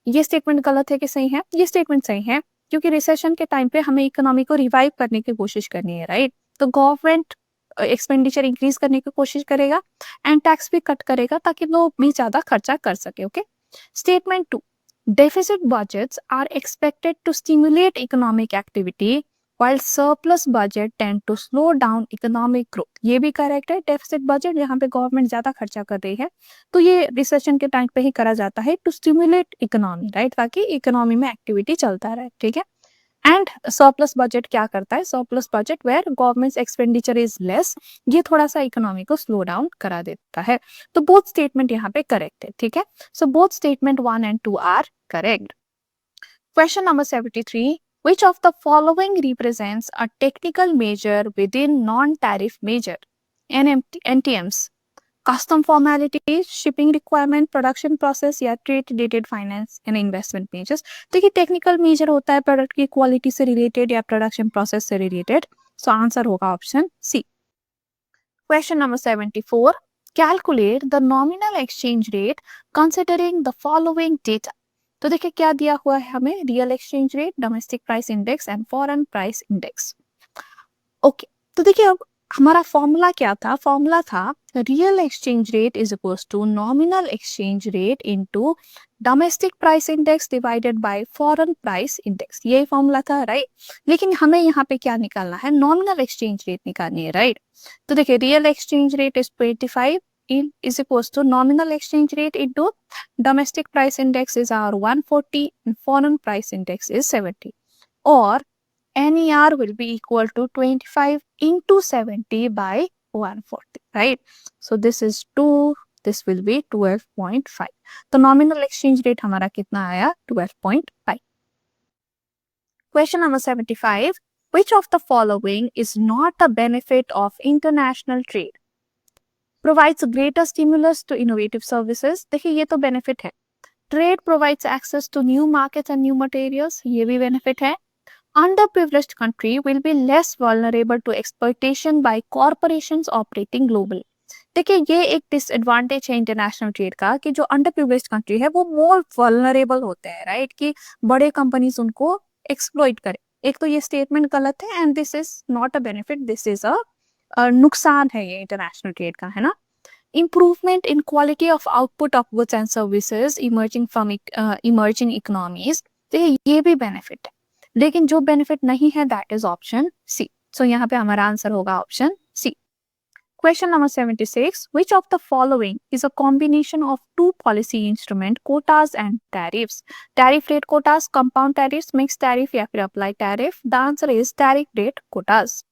ये स्टेटमेंट गलत है कि सही है? ये स्टेटमेंट सही है, क्योंकि रिसेशन के टाइम पे हमें इकोनॉमी को रिवाइव करने की कोशिश करनी है, राइट। तो गवर्नमेंट एक्सपेंडिचर इंक्रीज करने की कोशिश करेगा एंड टैक्स भी कट करेगा ताकि लोग भी ज्यादा खर्चा कर सके, okay. Statement 2. Deficit budgets are expected to stimulate economic activity while surplus budget tend to slow down economic growth। ये भी करेक्ट है। डेफिसिट बजट यहाँ पे गवर्नमेंट ज्यादा खर्चा कर रही है तो ये रिसेशन के टाइम पे ही करा जाता है टू स्टिमुलेट इकोनॉमी, राइट, ताकि इकोनॉमी में एक्टिविटी चलता रहे, ठीक है। एंड सरप्लस बजट क्या करता है, surplus budget where government expenditure is less, ये थोड़ा सा इकोनॉमी को स्लो डाउन करा देता है। तो बोथ स्टेटमेंट यहाँ पे करेक्ट है, ठीक है। So both statement 1 and 2 are correct. Question number 73. Which of the following represents a technical measure within non-tariff measure? NTMs, custom formalities, shipping requirement, production process या trade related finance and investment measures। देखिए technical measure होता है product की quality से related या production process से related. So answer होगा option C. Question number 74, calculate the nominal exchange rate considering the following data. तो देखिए क्या दिया हुआ है हमें, real exchange rate, domestic price index and foreign price index. Okay, तो देखिए अब हमारा फॉर्मूला क्या था, फॉर्मूला था real exchange rate is equal to nominal exchange rate into domestic price index divided by foreign price index, यही formula था, right. लेकिन हमें यहाँ पे क्या निकालना है, नॉमिनल एक्सचेंज रेट निकालनी है, राइट। तो देखिए real exchange rate is 25 in is equals to nominal exchange rate into domestic price index is our 140 and foreign price index is 70, or NER will be equal to 25 into 70 by 140, right? So this is 2, this will be 12.5. तो nominal exchange rate हमारा कितना आया, 12.5. Question number 75. Which of the following is not a benefit of international trade? Provides greater stimulus to innovative services. देखिए ये तो benefit है. Trade provides access to new markets and new materials. ये भी benefit है. Underprivileged country will be less vulnerable to exploitation by corporations operating globally. देखिए ये एक डिसएडवांटेज है इंटरनेशनल ट्रेड का कि जो अंडर प्रिविलेज्ड कंट्री है वो मोर वल्नरेबल होते हैं, राइट, कि बड़े कंपनीज उनको एक्सप्लॉइट करें। एक तो ये स्टेटमेंट गलत है and this is not a benefit, this is अ नुकसान है ये इंटरनेशनल ट्रेड का, है ना। Improvement in quality of output of goods and services emerging from emerging economies, तो ये भी बेनिफिट है। लेकिन जो बेनिफिट नहीं है दैट इज ऑप्शन सी। सो यहाँ पे हमारा आंसर होगा option C. Question number 76. Which of the following is a combination of two policy instrument, quotas and tariffs? Tariff rate quotas, compound tariffs, mixed tariff या फिर apply tariff? The answer is tariff rate quotas.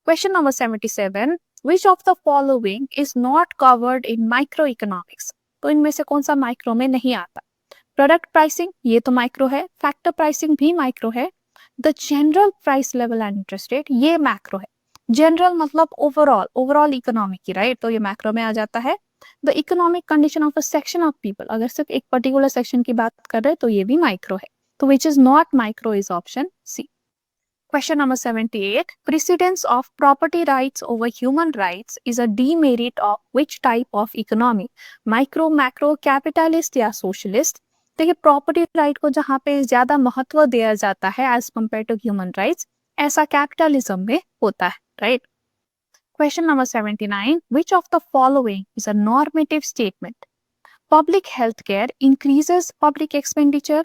Question number 77. Which of the following is not covered in microeconomics? तो इनमें से कौन सा micro में नहीं आता? प्रोडक्ट प्राइसिंग ये तो माइक्रो है, फैक्टर प्राइसिंग भी माइक्रो है, the general price level and interest rate ये मैक्रो है। जनरल मतलब ओवरऑल, ओवरऑल इकोनॉमी की, राइट, तो ये मैक्रो में आ जाता है। The economic condition of a section of people, अगर सिर्फ एक पर्टिकुलर सेक्शन की बात कर रहे हैं तो ये भी माइक्रो है। तो which is not micro is option C. Question number 78. Precedence of property rights over human rights is a demerit of which type of economy? Micro, macro, capitalist या socialist? देखिए प्रॉपर्टी राइट को जहाँ पे ज्यादा महत्व दिया जाता है as compared to human rights, ऐसा कैपिटलिज्म में होता है, right. Question number 79. Which of the following is a normative statement? Public health care increases public expenditure.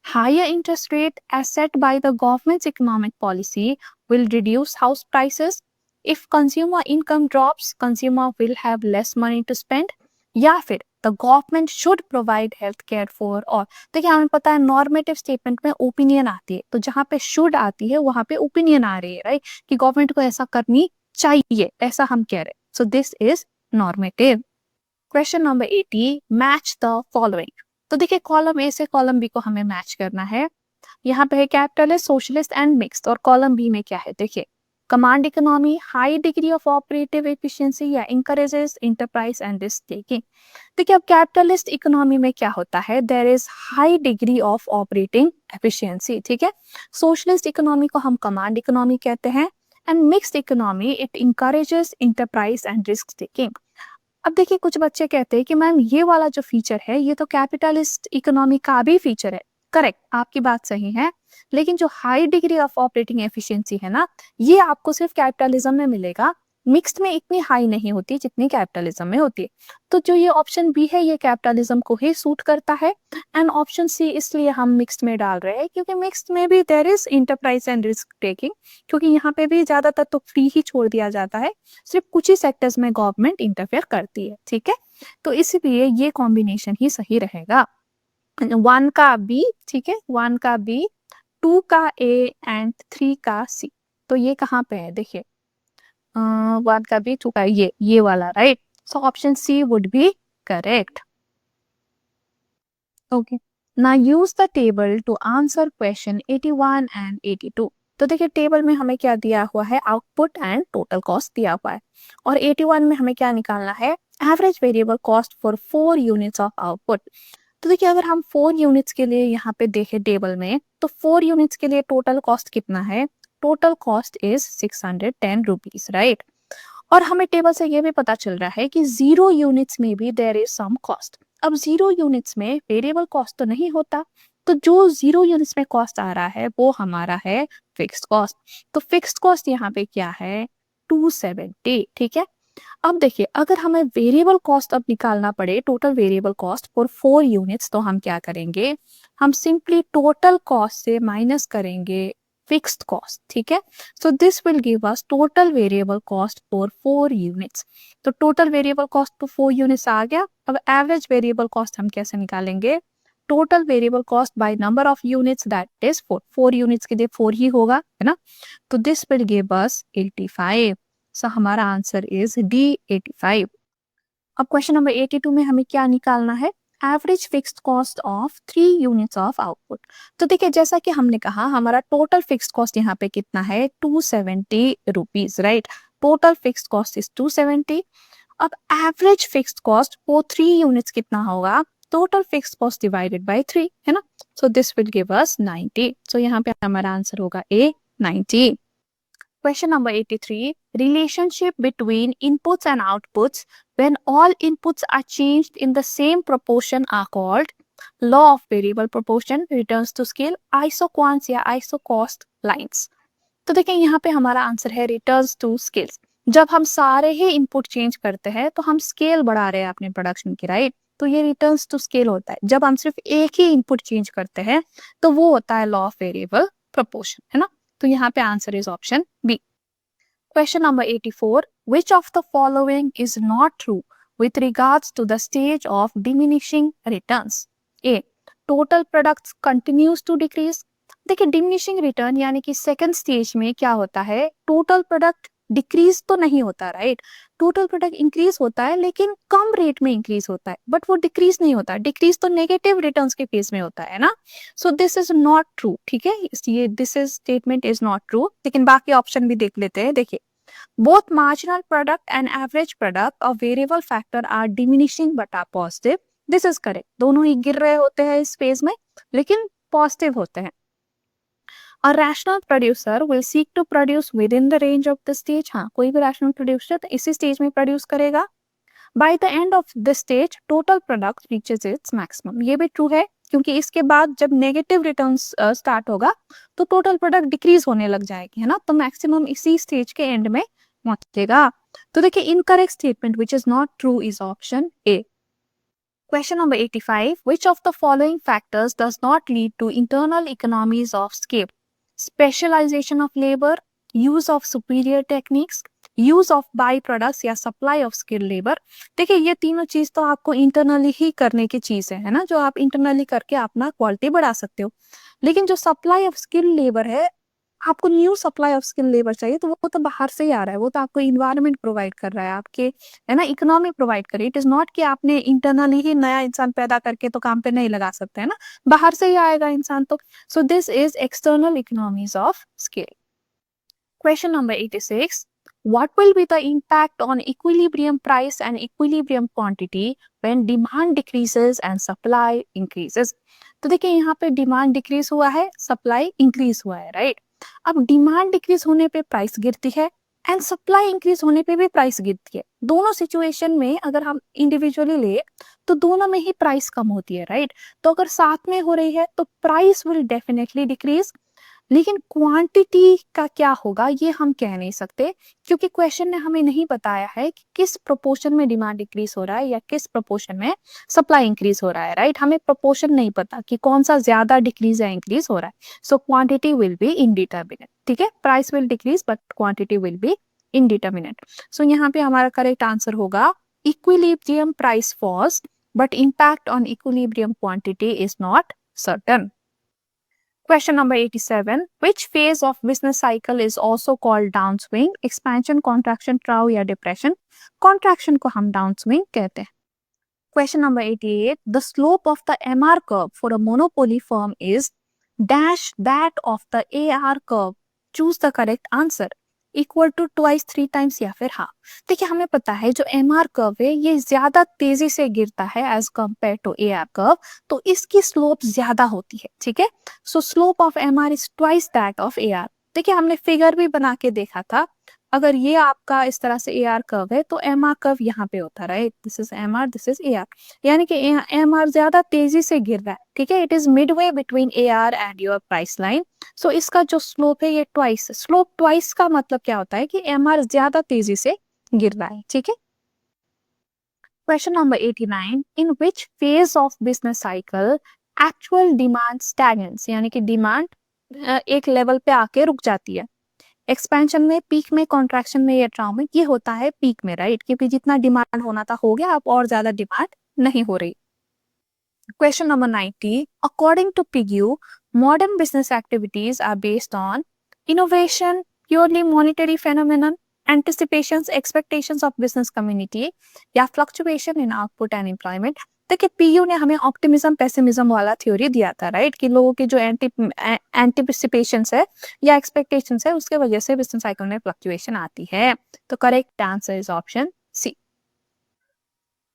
Higher interest rate as set by the government's economic policy will reduce house prices. If consumer income drops, consumer will have less money to spend. या फिर the government should provide health care for all. देखिए हमें पता है normative statement में opinion आती है, तो जहाँ पे शुड आती है वहां पे ओपिनियन आ रही है, राइट, कि गवर्नमेंट को ऐसा करनी चाहिए, ऐसा हम कह रहे हैं। सो this is normative. Question number 80. Match the following. तो देखिए कॉलम ए से कॉलम बी को हमें मैच करना है। यहाँ पे है कैपिटलिस्ट, सोशलिस्ट एंड मिक्स्ड, और कॉलम बी में क्या है, देखिए command economy, high degree of operative efficiency या encourages enterprise and risk taking. देखिए अब कैपिटलिस्ट इकोनॉमी में क्या होता है, there is high degree of operating efficiency, ठीक है। सोशलिस्ट इकोनॉमी को हम कमांड इकोनॉमी कहते हैं, and mixed economy it encourages enterprise and risk taking. अब देखिए कुछ बच्चे कहते हैं कि मैम ये वाला जो फीचर है ये तो कैपिटलिस्ट इकोनॉमी का भी फीचर है। करेक्ट, आपकी बात सही है, लेकिन जो high degree of operating efficiency है ना, ये आपको सिर्फ कैपिटलिज्म में मिलेगा, मिक्स्ड में इतनी हाई नहीं होती जितनी कैपिटलिज्म में होती है। तो जो ये ऑप्शन बी है ये कैपिटलिज्म को ही सूट करता है, एंड ऑप्शन सी इसलिए हम मिक्स्ड में डाल रहे हैं क्योंकि मिक्स्ड में भी there is enterprise and risk taking, क्योंकि यहाँ पे भी ज्यादातर तो फ्री ही छोड़ दिया जाता है, सिर्फ कुछ ही सेक्टर्स में गवर्नमेंट इंटरफेयर करती है, ठीक है। तो इसीलिए ये कॉम्बिनेशन ही सही रहेगा, 1 का बी, ठीक है, 1 का बी, 2 का ए एंड 3 का सी। तो ये कहाँ पे है, देखिए 1 का बी, 2 का ये वाला, right. So option C would be correct. Okay, now use the table to answer question 81 and 82। तो देखिए टेबल में हमें क्या दिया हुआ है, आउटपुट एंड टोटल कॉस्ट दिया हुआ है, और 81 में हमें क्या निकालना है, average variable cost for 4 units of output. तो देखिए अगर हम 4 यूनिट्स के लिए यहाँ पे देखें टेबल में, तो 4 यूनिट्स के लिए टोटल कॉस्ट कितना है, total cost is 610 rupees, right. और हमें टेबल से ये भी पता चल रहा है कि 0 यूनिट्स में भी देयर इज सम कॉस्ट। अब 0 यूनिट्स में वेरिएबल कॉस्ट तो नहीं होता, तो जो 0 यूनिट्स में कॉस्ट आ रहा है वो हमारा है फिक्स्ड कॉस्ट। तो फिक्स्ड कॉस्ट यहाँ पे क्या है, 270। ठीक है, अब देखिए अगर हमें वेरिएबल कॉस्ट अब निकालना पड़े, total variable cost for 4 units, तो हम क्या करेंगे, हम सिंपली टोटल कॉस्ट से माइनस करेंगे फिक्स्ड कॉस्ट। ठीक है, so this will give us total variable cost for 4 units. तो total variable cost for 4 units आ गया। अब एवरेज वेरिएबल कॉस्ट हम कैसे निकालेंगे, total variable cost by number of units, that is 4। 4 units के लिए 4 ही होगा, है ना। तो दिस विल गिव अस 85। सो हमारा आंसर इज डी, 85। अब क्वेश्चन नंबर 82 में हमें क्या निकालना है, average fixed cost of 3 units of output. तो देखिए जैसा कि हमने कहा हमारा टोटल फिक्स्ड कॉस्ट यहाँ पे कितना है, 270 rupees, right. Total fixed cost is 270। अब average fixed cost for 3 units कितना होगा, total fixed cost divided by 3, है ना। सो दिस विल गिव अस 90। सो यहाँ पे हमारा आंसर होगा ए, 90। Question number 83. Relationship between inputs and outputs when all inputs are changed in the same proportion are called law of variable proportion, returns to scale, isoquants या isocost lines। तो देखिए यहाँ पे हमारा आंसर है रिटर्न्स टू स्केल्स। जब हम सारे ही इनपुट चेंज करते हैं तो हम स्केल बढ़ा रहे हैं अपने प्रोडक्शन की, राइट। तो ये रिटर्न्स टू स्केल होता है। जब हम सिर्फ एक ही इनपुट चेंज करते हैं तो वो होता है लॉ ऑफ वेरिएबल प्रोपोर्शन, है ना। तो यहाँ पे answer is option B. Question number 84. Which of the following is not true with regards to the stage of diminishing returns? A. Total products continues to decrease. देखिए diminishing return यानी कि second stage में क्या होता है, total product decrease तो नहीं होता, राइट। टोटल प्रोडक्ट इंक्रीज होता है लेकिन कम रेट में इंक्रीज होता है, बट वो डिक्रीज नहीं होता। डिक्रीज तो नेगेटिव रिटर्न्स के केस में होता है ना। So this is not true, ठीक है, ये this is statement is not true. लेकिन बाकी ऑप्शन भी देख लेते हैं। देखिए both marginal product and average product of variable factor are diminishing but are positive. This is correct. दोनों ही गिर रहे होते हैं इस फेज में लेकिन पॉजिटिव होते हैं। A rational producer will seek to produce within the range of the stage। हाँ, कोई भी rational producer तो इसी स्टेज में प्रोड्यूस करेगा। By the end of this stage, total product reaches its maximum। ये भी ट्रू है क्योंकि इसके बाद जब नेगेटिव रिटर्न्स स्टार्ट होगा तो टोटल प्रोडक्ट डिक्रीज होने लग जाएगी, है ना। तो मैक्सिमम इसी स्टेज के एंड में पहुंचेगा। तो देखिए incorrect statement which is not true is option A. Question number 85. Which of the following factors does not lead to internal economies of scale? Specialization of labor, use of superior techniques, use of by products या supply of skill labour. देखिए ये तीनों चीज तो आपको internally ही करने की चीज है ना, जो आप इंटरनली करके अपना क्वालिटी बढ़ा सकते हो। लेकिन जो सप्लाई ऑफ स्किल लेबर है, आपको new supply of skill labour चाहिए तो वो तो बाहर से ही आ रहा है। वो तो आपको इन्वायरमेंट प्रोवाइड कर रहा है, आपके, है ना, इकोनॉमी प्रोवाइड कर रही है। इट इज नॉट कि आपने इंटरनली ही नया इंसान पैदा करके तो काम पे नहीं लगा सकते, है ना, बाहर से ही आएगा इंसान तो। सो this is external economies of scale. Question number 86. What will be the impact on equilibrium price and equilibrium quantity when demand decreases and supply increases? तो देखिए यहाँ पे डिमांड डिक्रीज हुआ है, सप्लाई इंक्रीज हुआ है, राइट। अब डिमांड डिक्रीज होने पे प्राइस गिरती है एंड सप्लाई इंक्रीज होने पे भी प्राइस गिरती है। दोनों सिचुएशन में अगर हम इंडिविजुअली ले तो दोनों में ही प्राइस कम होती है, राइट। तो अगर साथ में हो रही है तो प्राइस विल डेफिनेटली डिक्रीज, लेकिन क्वांटिटी का क्या होगा ये हम कह नहीं सकते क्योंकि क्वेश्चन ने हमें नहीं बताया है कि किस प्रोपोर्शन में डिमांड इंक्रीज हो रहा है या किस प्रोपोर्शन में सप्लाई इंक्रीज हो रहा है, राइट। हमें प्रोपोर्शन नहीं पता कि कौन सा ज्यादा डिक्रीज या इंक्रीज हो रहा है। So quantity will be indeterminate, ठीक है। Price will decrease but quantity will be indeterminate. So यहाँ पे हमारा करेक्ट आंसर होगा equilibrium price falls but impact on equilibrium quantity is not certain. Question number 87. Which phase of business cycle is also called downswing? Expansion, contraction, trough या depression? Contraction को हम downswing कहते हैं। Question number 88. The slope of the MR curve for a monopoly firm is dash that of the AR curve. Choose the correct answer. Equal to twice, 3 times या फिर half. देखिए हमें पता है जो MR कर्व है ये ज्यादा तेजी से गिरता है as compare to AR curve, तो इसकी स्लोप ज्यादा होती है, ठीक है। So slope of MR is twice that of AR। देखिए हमने फिगर भी बना के देखा था, अगर ये आपका इस तरह से AR कर्व है तो MR कर्व यहाँ पे होता है, right? This is MR, this is AR, यानी कि MR ज्यादा तेजी से गिर रहा है, ठीक है? It is midway between AR and your price line. So इसका जो स्लोप है ये ट्वाइस, स्लोप ट्वाइस का मतलब क्या होता है कि MR ज्यादा तेजी से गिर रहा है, ठीक है? Question number 89, in which phase of business cycle actual demand stagnance, यानी कि डिमांड एक लेवल पे आके रुक जाती है। एक्सपेंशन में, पीक में, कॉन्ट्रैक्शन में या ट्राउ में? ये होता है पीक में, राइट? क्योंकि जितना डिमांड होना था हो गया, अब और ज्यादा डिमांड नहीं हो रही। Question number 90. According to PIGU, modern business activities are based on innovation, purely monetary phenomenon, anticipations, expectations of business community, या fluctuation in output and employment. देखिए पीयू ने हमें ऑप्टिमिज्म पेसिमिज्म वाला थ्योरी दिया था, राइट? कि लोगों की जो एंटिसिपेशंस है या एक्सपेक्टेशंस है उसके वजह से बिजनेस साइकिल में फ्लक्चुएशन आती है। तो correct answer is option C.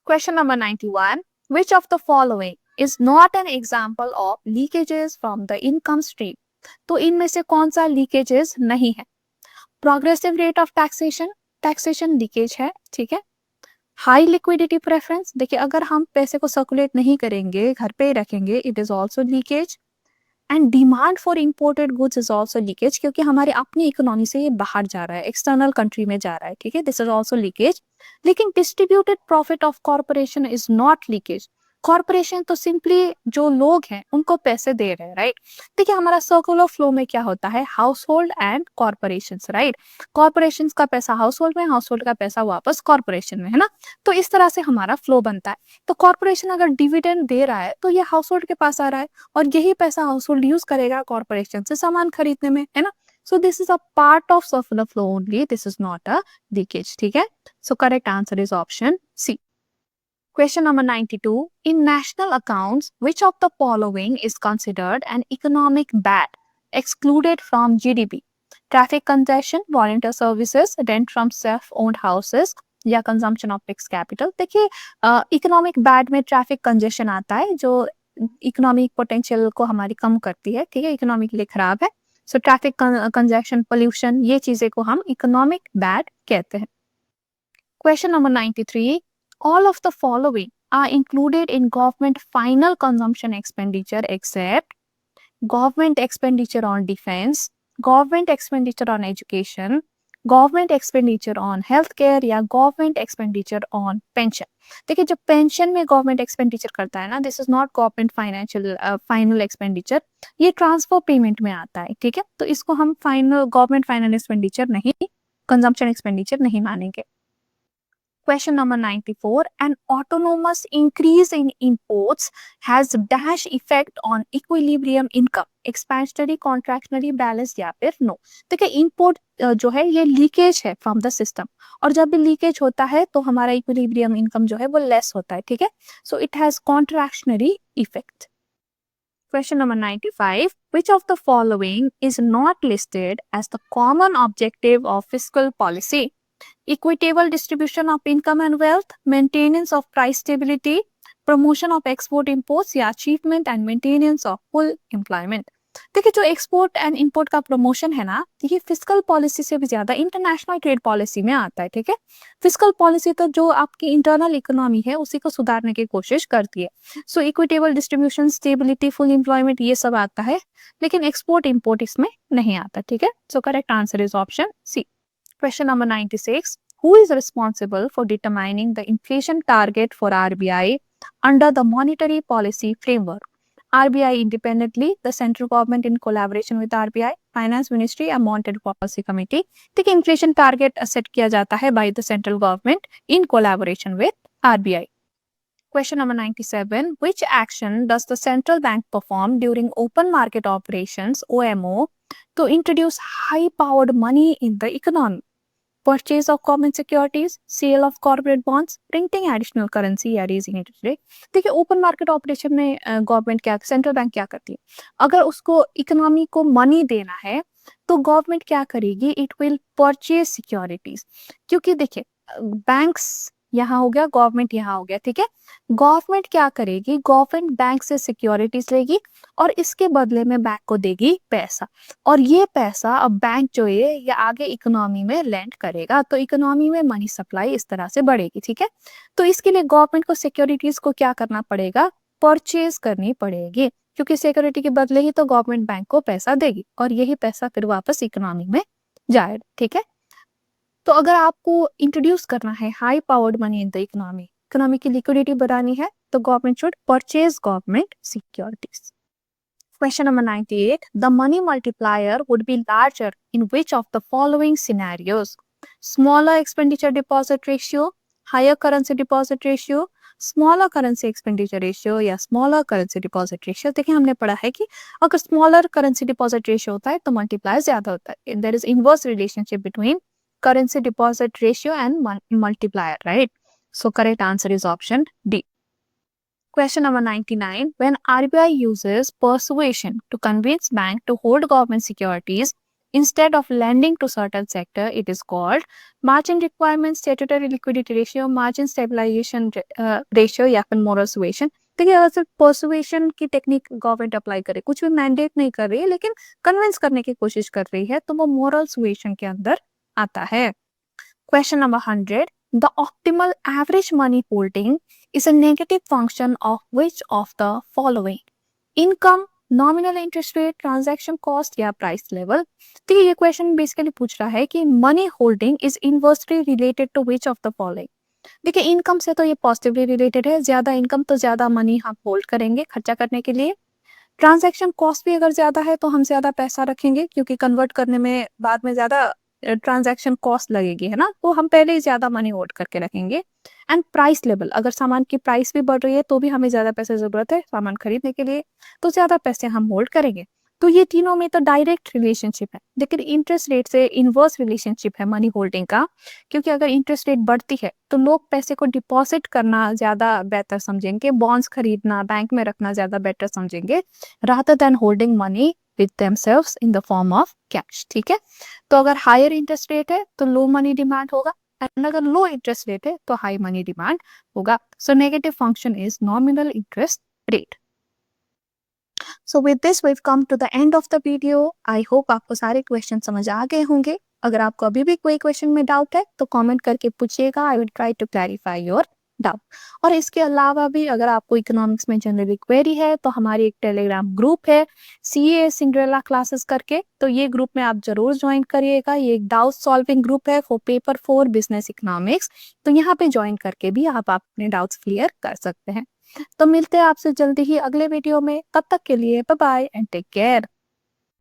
Question number 91. Which of the following is not an example of leakages from the income stream? तो इनमें से कौन सा लीकेजेस नहीं है? Progressive rate of taxation, taxation leakage है, ठीक है? हाई लिक्विडिटी प्रेफरेंस, देखिए अगर हम पैसे को सर्कुलेट नहीं करेंगे, घर पे ही रखेंगे, it is also leakage. And demand for imported goods is also leakage, क्योंकि हमारे अपनी इकोनॉमी से ये बाहर जा रहा है, एक्सटर्नल कंट्री में जा रहा है, ठीक है? This is also leakage. लेकिन distributed profit of corporation is not leakage. Corporation तो सिंपली जो लोग हैं उनको पैसे दे रहे हैं, राइट? देखिए हमारा सर्कुलर फ्लो में क्या होता है, house hold and corporation, right? Corporation का पैसा हाउस होल्ड में, हाउस होल्ड का पैसा वापस कॉर्पोरेशन में, है ना? तो इस तरह से हमारा फ्लो बनता है। तो कॉर्पोरेशन अगर डिविडेंड दे रहा है तो ये हाउस होल्ड के पास आ रहा है, और यही पैसा हाउस होल्ड यूज करेगा कॉर्पोरेशन से सामान खरीदने में, है ना? So this is a part of circular flow only, this is not a leakage, ठीक है? So correct answer is option C. Question number 92. In national accounts, which of the following is considered an economic bad excluded from GDP? Traffic congestion, volunteer services, rent from self-owned houses, या consumption of fix capital? देखिए economic bad में traffic congestion आता है जो economic potential को हमारी कम करती है, ठीक है? इकोनॉमी के लिए खराब है। सो ट्रैफिक कंजेशन, पोल्यूशन, ये चीजें को हम इकोनॉमिक बैड कहते हैं। Question number 93. All of the following are included in government final consumption expenditure except government expenditure on defense, government expenditure on education, government expenditure on healthcare, या government expenditure on pension. देखिए जब pension में government expenditure करता है ना, this is not government financial final expenditure, ये transfer payment में आता है, ठीक है? तो इसको हम फाइनल गवर्नमेंट फाइनल एक्सपेंडिचर नहीं, कंजम्पशन एक्सपेंडिचर नहीं मानेंगे। Question number 94. An autonomous increase in imports has dash effect on equilibrium income, expansionary, contractionary, balance या फिर no? देखिए इंपोर्ट जो है ये लीकेज है फ्रॉम द सिस्टम, और जब भी लीकेज होता है तो हमारा इक्विलिब्रियम इनकम जो है वो लेस होता है, ठीक है? So it has contractionary effect. Question number 95. Which of the following is not listed as the common objective of fiscal policy? Equitable distribution of income and wealth, maintenance of price stability, promotion of export imports, या achievement and maintenance of full employment? देखिए जो export and import का promotion है ना, ये fiscal policy से भी ज्यादा इंटरनेशनल ट्रेड पॉलिसी में आता है, ठीक है? फिस्कल पॉलिसी तो जो आपकी इंटरनल इकोनॉमी है उसी को सुधारने की कोशिश करती है। So equitable distribution, stability, full employment, ये सब आता है, लेकिन एक्सपोर्ट इंपोर्ट इसमें नहीं आता, ठीक है? So correct answer is option C. Question number 96. Who is responsible for determining the inflation target for RBI under the monetary policy framework? RBI independently, the central government in collaboration with RBI, finance ministry या monetary policy committee? देखिए inflation target set किया जाता है by the central government in collaboration with RBI. Question number 97. Which action does the central bank perform during open market operations (OMO) to introduce high-powered money in the economy? Purchase of common securities, sale of corporate bonds, printing additional currency या raising interest rate? देखिए open market operation में government क्या, central bank क्या करती है? अगर उसको economy को मनी देना है तो गवर्नमेंट क्या करेगी? इट विल परचेज सिक्योरिटीज, क्योंकि देखिए बैंक्स यहाँ हो गया, गवर्नमेंट यहाँ हो गया, ठीक है। गवर्नमेंट क्या करेगी, गवर्नमेंट बैंक से सिक्योरिटीज लेगी और इसके बदले में बैंक को देगी पैसा, और ये पैसा अब बैंक जो है ये आगे इकोनॉमी में लैंड करेगा, तो इकोनॉमी में मनी सप्लाई इस तरह से बढ़ेगी, ठीक है। तो इसके लिए गवर्नमेंट को सिक्योरिटीज को क्या करना पड़ेगा, परचेज करनी पड़ेगी, क्योंकि सिक्योरिटी के बदले ही तो गवर्नमेंट बैंक को पैसा देगी और यही पैसा फिर वापस इकोनॉमी में जाएगा, ठीक है। तो अगर आपको इंट्रोड्यूस करना है high powered money in the economy, economy की लिक्विडिटी बढ़ानी है, तो government should purchase government securities. Question number 98. The money multiplier would be larger in which of the following scenarios? Smaller expenditure deposit ratio, higher currency deposit ratio, smaller currency expenditure ratio या smaller currency deposit ratio। देखिए हमने पढ़ा है कि अगर smaller currency deposit ratio होता है तो multiplier ज्यादा होता है। There is inverse relationship between currency deposit ratio and multiplier, right? So correct answer is option D. Question number 99. When RBI uses persuasion to convince bank to hold government securities instead of lending to certain sector, it is called margin requirement, statutory liquidity ratio, margin stabilization ratio या फिर moral suasion। देखिए अगर सिर्फ persuasion की technique government apply करे, कुछ भी mandate नहीं कर रही है लेकिन कन्विंस करने की कोशिश कर रही है, तो वो मोरल सुएशन के अंदर आता है। Question number 100. The optimal average money holding is a negative function of which of the following? Income, nominal interest rate, transaction cost या price level। तो ये क्वेश्चन बेसिकली पूछ रहा है कि money holding is inversely related to which of the following. देखिए income से तो ये पॉजिटिवली रिलेटेड है, ज्यादा इनकम तो ज्यादा मनी हम होल्ड करेंगे खर्चा करने के लिए। ट्रांजैक्शन कॉस्ट भी अगर ज्यादा है तो हम ज्यादा पैसा रखेंगे, क्योंकि कन्वर्ट करने में बाद में ज्यादा ट्रांजैक्शन कॉस्ट लगेगी, है ना, तो हम पहले ही ज्यादा मनी होल्ड करके रखेंगे। एंड प्राइस लेवल, अगर सामान की प्राइस भी बढ़ रही है तो भी हमें ज्यादा पैसे जरूरत है सामान खरीदने के लिए, तो ज्यादा पैसे हम होल्ड करेंगे। तो ये तीनों में तो डायरेक्ट रिलेशनशिप है, लेकिन इंटरेस्ट रेट से इनवर्स रिलेशनशिप है मनी होल्डिंग का, क्योंकि अगर इंटरेस्ट रेट बढ़ती है तो लोग पैसे को डिपॉजिट करना ज्यादा बेहतर समझेंगे, बॉन्ड्स खरीदना, बैंक में रखना ज्यादा बेटर समझेंगे, rather than holding money with themselves in the form of cash, ठीक है। तो अगर हायर इंटरेस्ट रेट है तो लो मनी डिमांड होगा, एंड अगर लो इंटरेस्ट रेट है तो हाई मनी डिमांड होगा। So negative function is nominal interest rate. So with this we have come to the end of the video. I hope आपको सारे question समझ आ गए होंगे। अगर आपको अभी भी कोई क्वेश्चन में डाउट है तो कमेंट करके पूछिएगा, I will try to clarify your doubt. और इसके अलावा भी अगर आपको इकोनॉमिक्स में जनरली क्वेरी है तो हमारी एक टेलीग्राम ग्रुप है CA सिंड्रेला क्लासेस करके, तो ये ग्रुप में आप जरूर ज्वाइन करिएगा। ये एक डाउट सॉल्विंग ग्रुप है फॉर पेपर 4 बिजनेस इकोनॉमिक्स, तो यहाँ पे ज्वाइन करके भी आप अपने डाउट्स क्लियर कर सकते हैं। तो मिलते हैं आपसे जल्दी ही अगले वीडियो में, तब तक के लिए bye bye and take care.